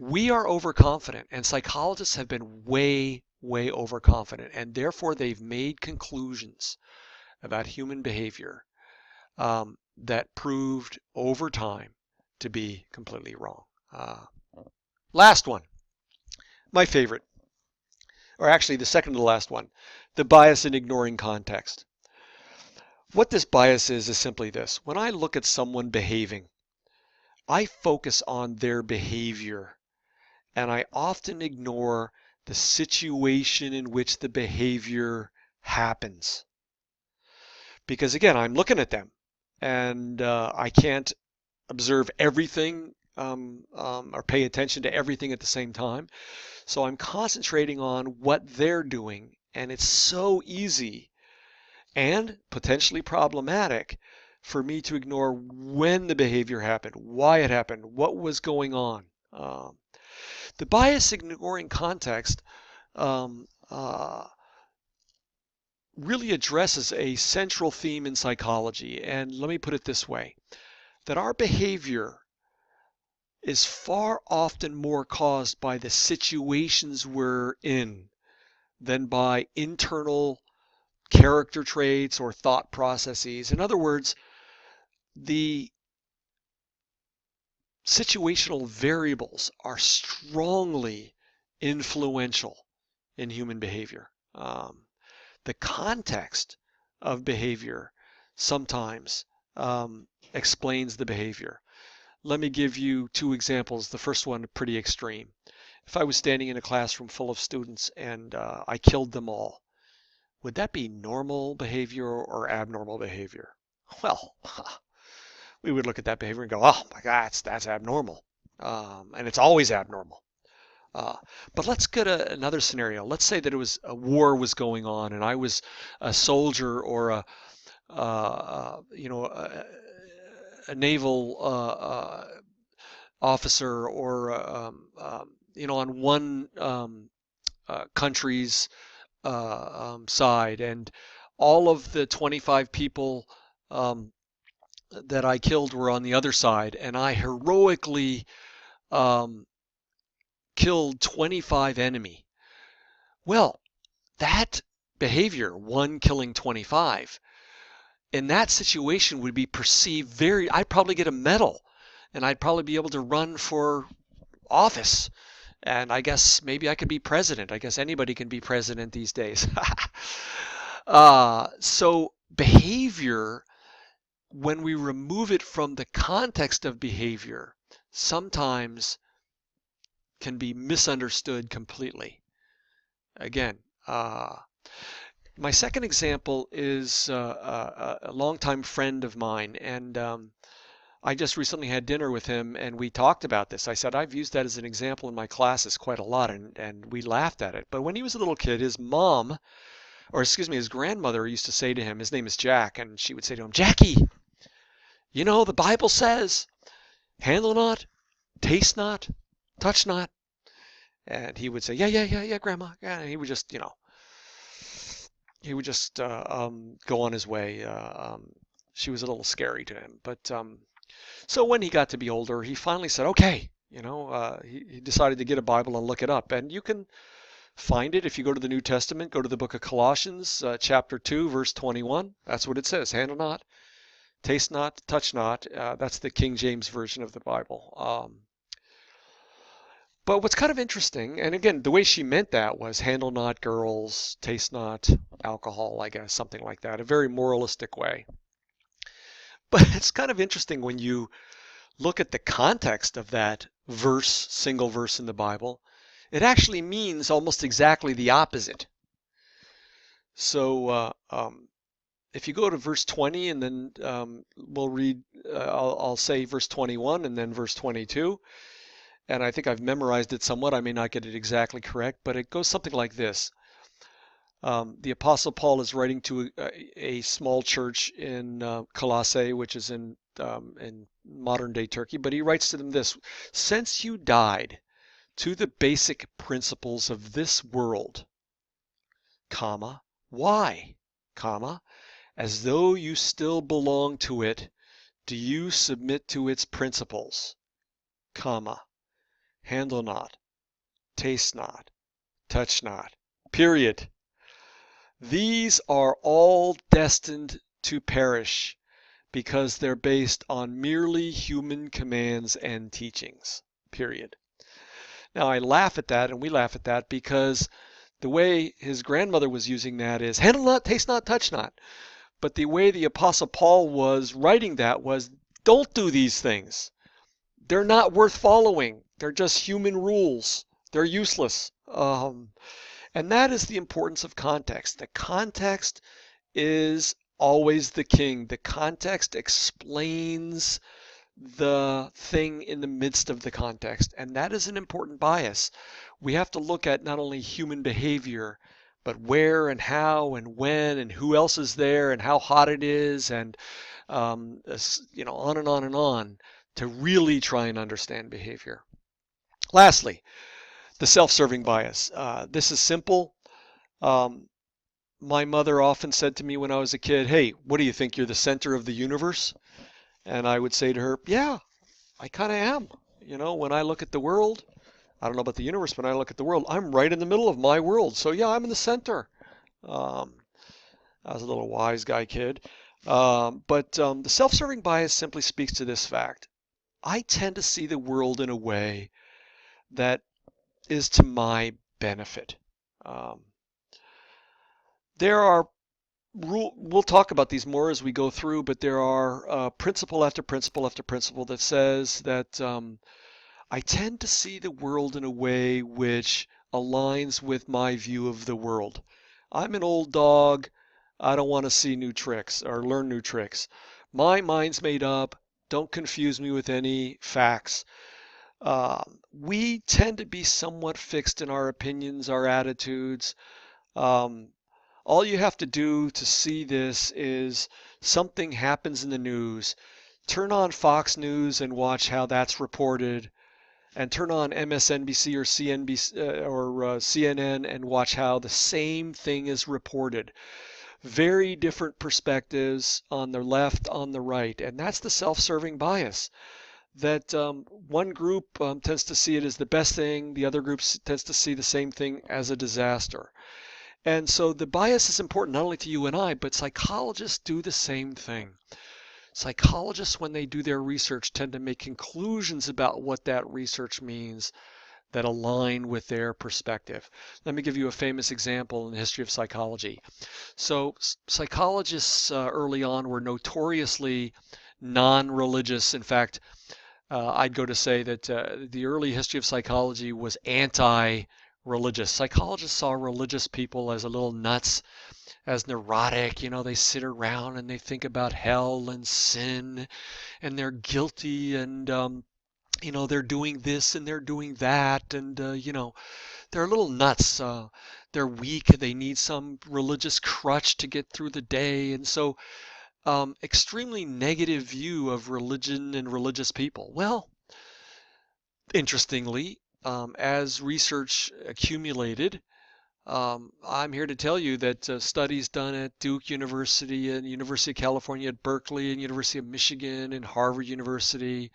We are overconfident, and psychologists have been way, way overconfident, and therefore they've made conclusions about human behavior that proved over time to be completely wrong. Last one, my favorite, or actually the second to the last one, the bias in ignoring context. What this bias is simply this. When I look at someone behaving, I focus on their behavior, and I often ignore the situation in which the behavior happens. Because again, I'm looking at them, and I can't observe everything or pay attention to everything at the same time. So I'm concentrating on what they're doing, and it's so easy and potentially problematic for me to ignore when the behavior happened, why it happened, what was going on. The bias ignoring context really addresses a central theme in psychology. And let me put it this way, that our behavior is far often more caused by the situations we're in than by internal character traits or thought processes. In other words, the situational variables are strongly influential in human behavior. The context of behavior sometimes explains the behavior. Let me give you two examples. The first one pretty extreme. If I was standing in a classroom full of students and I killed them all, would that be normal behavior or abnormal behavior? Well, we would look at that behavior and go, oh my God, that's abnormal. And it's always abnormal. But let's get another scenario. Let's say that it was a war was going on, and I was a soldier or a naval officer, or on one country's side, and all of the 25 people that I killed were on the other side, and I heroically killed 25 enemy. Well, that behavior, one killing 25, in that situation would be perceived I'd probably get a medal, and I'd probably be able to run for office. And I guess maybe I could be president. I guess anybody can be president these days. So behavior, when we remove it from the context of behavior, sometimes can be misunderstood completely. Again, my second example is a longtime friend of mine, and I just recently had dinner with him, and we talked about this. I said, I've used that as an example in my classes quite a lot, and we laughed at it. But when he was a little kid, his grandmother used to say to him, his name is Jack, and she would say to him, Jackie, you know, the Bible says, handle not, taste not, touch not. And he would say, yeah, Grandma. Yeah, and he would just, go on his way. She was a little scary to him. But so when he got to be older, he finally said, okay, he decided to get a Bible and look it up. And you can find it if you go to the New Testament, go to the book of Colossians, chapter 2, verse 21. That's what it says, handle not, taste not, touch not. That's the King James Version of the Bible. But what's kind of interesting, and again, the way she meant that was handle not girls, taste not alcohol, I guess, something like that, a very moralistic way. But it's kind of interesting when you look at the context of that single verse in the Bible. It actually means almost exactly the opposite. So if you go to verse 20, and then we'll read, I'll say verse 21 and then verse 22. And I think I've memorized it somewhat. I may not get it exactly correct, but it goes something like this. The Apostle Paul is writing to a small church in Colossae, which is in modern-day Turkey, but he writes to them this: since you died to the basic principles of this world, comma, why, comma, as though you still belong to it, do you submit to its principles, comma, handle not, taste not, touch not, period. These are all destined to perish because they're based on merely human commands and teachings, period. Now I laugh at that, and we laugh at that, because the way his grandmother was using that is handle not, taste not, touch not. But the way the Apostle Paul was writing that was, don't do these things. They're not worth following. They're just human rules. They're useless. And that is the importance of context. The context is always the king. The context explains the thing in the midst of the context, and that is an important bias. We have to look at not only human behavior, but where and how and when and who else is there and how hot it is, and on and on and on, to really try and understand behavior. Lastly, the self-serving bias. This is simple. My mother often said to me when I was a kid, "Hey, what do you think? You're the center of the universe?" And I would say to her, "Yeah, I kind of am. When I look at the world, I don't know about the universe, but when I look at the world, I'm right in the middle of my world. So yeah, I'm in the center." I was a little wise guy kid. But the self-serving bias simply speaks to this fact. I tend to see the world in a way that is to my benefit. There are we'll talk about these more as we go through, but there are principle after principle after principle that says that I tend to see the world in a way which aligns with my view of the world. I'm an old dog. I don't want to see new tricks or learn new tricks. My mind's made up. Don't confuse me with any facts. We tend to be somewhat fixed in our opinions, our attitudes. All you have to do to see this is something happens in the news. Turn on Fox News and watch how that's reported, and turn on MSNBC or CNBC or CNN and watch how the same thing is reported. Very different perspectives on the left, on the right, and that's the self-serving bias. That one group tends to see it as the best thing, the other group tends to see the same thing as a disaster. And so the bias is important not only to you and I, but psychologists do the same thing. Psychologists, when they do their research, tend to make conclusions about what that research means that align with their perspective. Let me give you a famous example in the history of psychology. So psychologists early on were notoriously non-religious. In fact, I'd go to say that the early history of psychology was anti-religious. Psychologists saw religious people as a little nuts, as neurotic. They sit around and they think about hell and sin, and they're guilty, and they're doing this and they're doing that, and they're a little nuts. They're weak. They need some religious crutch to get through the day, and so extremely negative view of religion and religious people. Well, interestingly, as research accumulated, I'm here to tell you that studies done at Duke University and University of California at Berkeley and University of Michigan and Harvard University,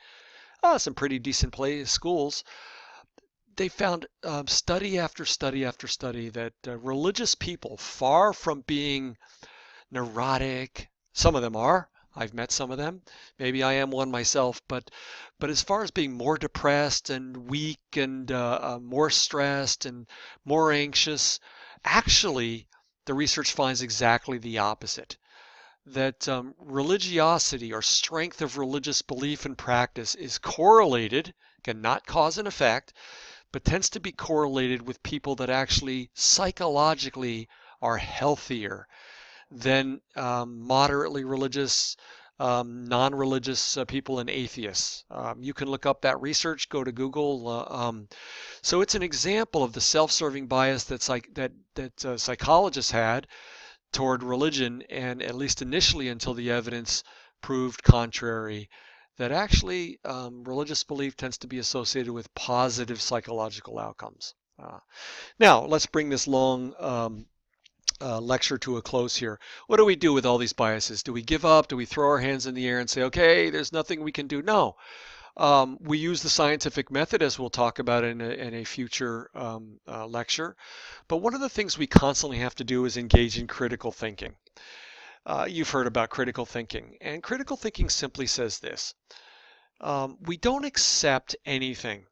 some pretty decent schools, they found study after study after study that religious people, far from being neurotic, some of them are. I've met some of them. Maybe I am one myself, but as far as being more depressed and weak and more stressed and more anxious, actually, the research finds exactly the opposite. That religiosity or strength of religious belief and practice is correlated, again, not cause and effect, but tends to be correlated with people that actually psychologically are healthier than moderately religious, non-religious people and atheists. You can look up that research, go to Google. So it's an example of the self-serving bias that psychologists had toward religion, and at least initially until the evidence proved contrary, that actually religious belief tends to be associated with positive psychological outcomes. Now, let's bring this long lecture to a close here. What do we do with all these biases? Do we give up? Do we throw our hands in the air and say, okay, there's nothing we can do? No. We use the scientific method, as we'll talk about in a future lecture. But one of the things we constantly have to do is engage in critical thinking. You've heard about critical thinking, and critical thinking simply says this. We don't accept anything,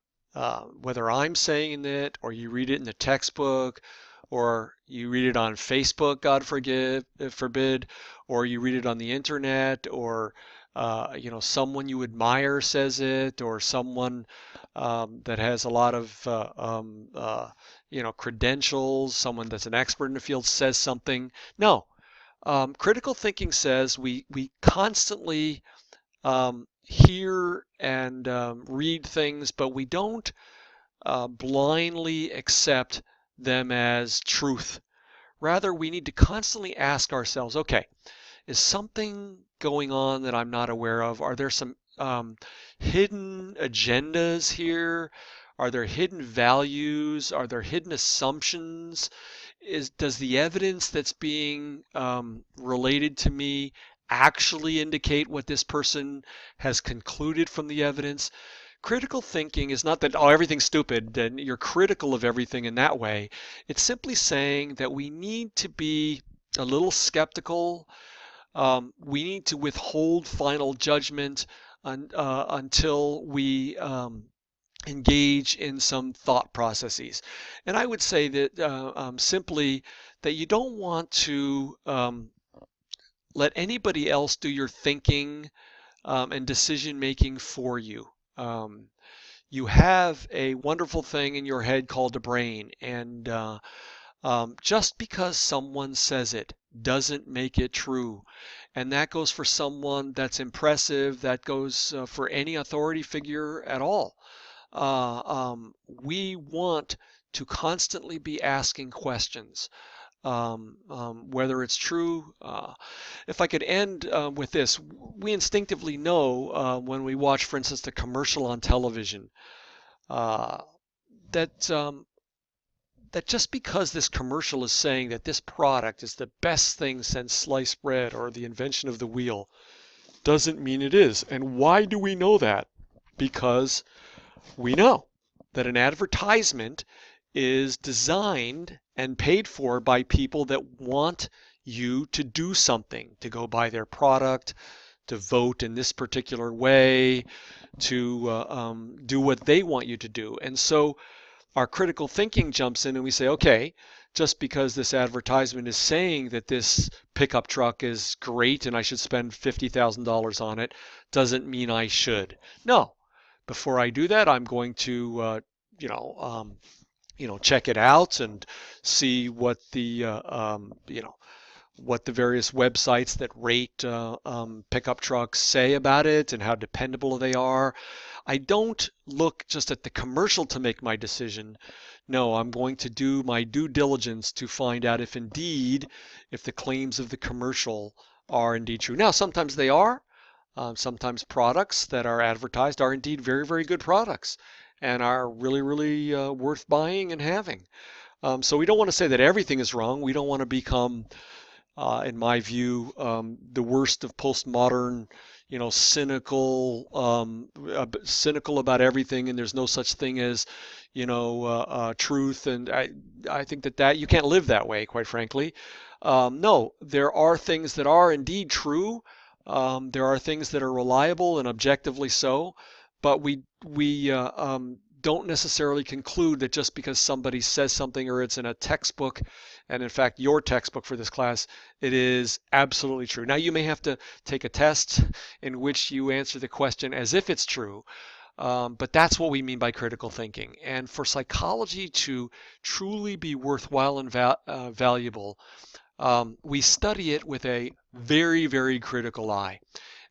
whether I'm saying it or you read it in the textbook or you read it on Facebook, God forbid, or you read it on the internet, or someone you admire says it, or someone that has a lot of credentials, someone that's an expert in the field says something. No, critical thinking says we constantly hear and read things, but we don't blindly accept them as truth. Rather, we need to constantly ask ourselves, okay, is something going on that I'm not aware of? Are there some hidden agendas here? Are there hidden values? Are there hidden assumptions? Does the evidence that's being related to me actually indicate what this person has concluded from the evidence? Critical thinking is not that, oh, everything's stupid and you're critical of everything in that way. It's simply saying that we need to be a little skeptical. We need to withhold final judgment until we engage in some thought processes. And I would say that simply that you don't want to let anybody else do your thinking and decision making for you. You have a wonderful thing in your head called the brain, and just because someone says it doesn't make it true. And that goes for someone that's impressive, that goes for any authority figure at all. We want to constantly be asking questions, whether it's true. If I could end with this, we instinctively know when we watch, for instance, the commercial on television, that that just because this commercial is saying that this product is the best thing since sliced bread or the invention of the wheel doesn't mean it is. And why do we know that? Because we know that an advertisement is designed and paid for by people that want you to do something, to go buy their product, to vote in this particular way, to do what they want you to do. And so our critical thinking jumps in and we say, okay, just because this advertisement is saying that this pickup truck is great and I should spend $50,000 on it, doesn't mean I should. No. Before I do that, I'm going to, check it out and see what the, what the various websites that rate pickup trucks say about it and how dependable they are. I don't look just at the commercial to make my decision. No, I'm going to do my due diligence to find out if indeed, if the claims of the commercial are indeed true. Now, sometimes they are. Sometimes products that are advertised are indeed very, very good products and are really, really worth buying and having. So we don't want to say that everything is wrong. We don't want to become, in my view, the worst of postmodern, cynical about everything, and there's no such thing as, truth. And I think that you can't live that way, quite frankly. No, there are things that are indeed true. There are things that are reliable and objectively so, but we don't necessarily conclude that just because somebody says something or it's in a textbook, and in fact your textbook for this class, it is absolutely true. Now you may have to take a test in which you answer the question as if it's true, but that's what we mean by critical thinking. And for psychology to truly be worthwhile and valuable, we study it with a very, very critical eye.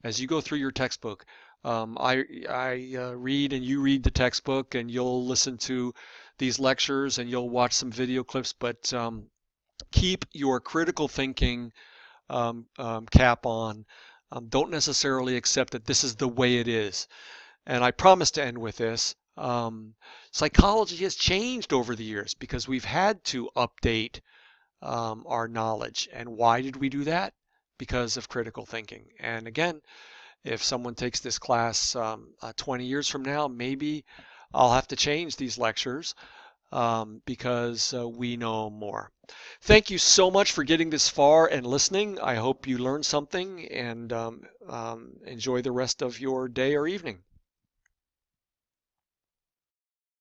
As you go through your textbook, I read and you read the textbook and you'll listen to these lectures and you'll watch some video clips, but keep your critical thinking cap on. Don't necessarily accept that this is the way it is. And I promise to end with this. Psychology has changed over the years because we've had to update our knowledge. And why did we do that? Because of critical thinking. And again, if someone takes this class 20 years from now, maybe I'll have to change these lectures because we know more. Thank you so much for getting this far and listening. I hope you learned something, and enjoy the rest of your day or evening.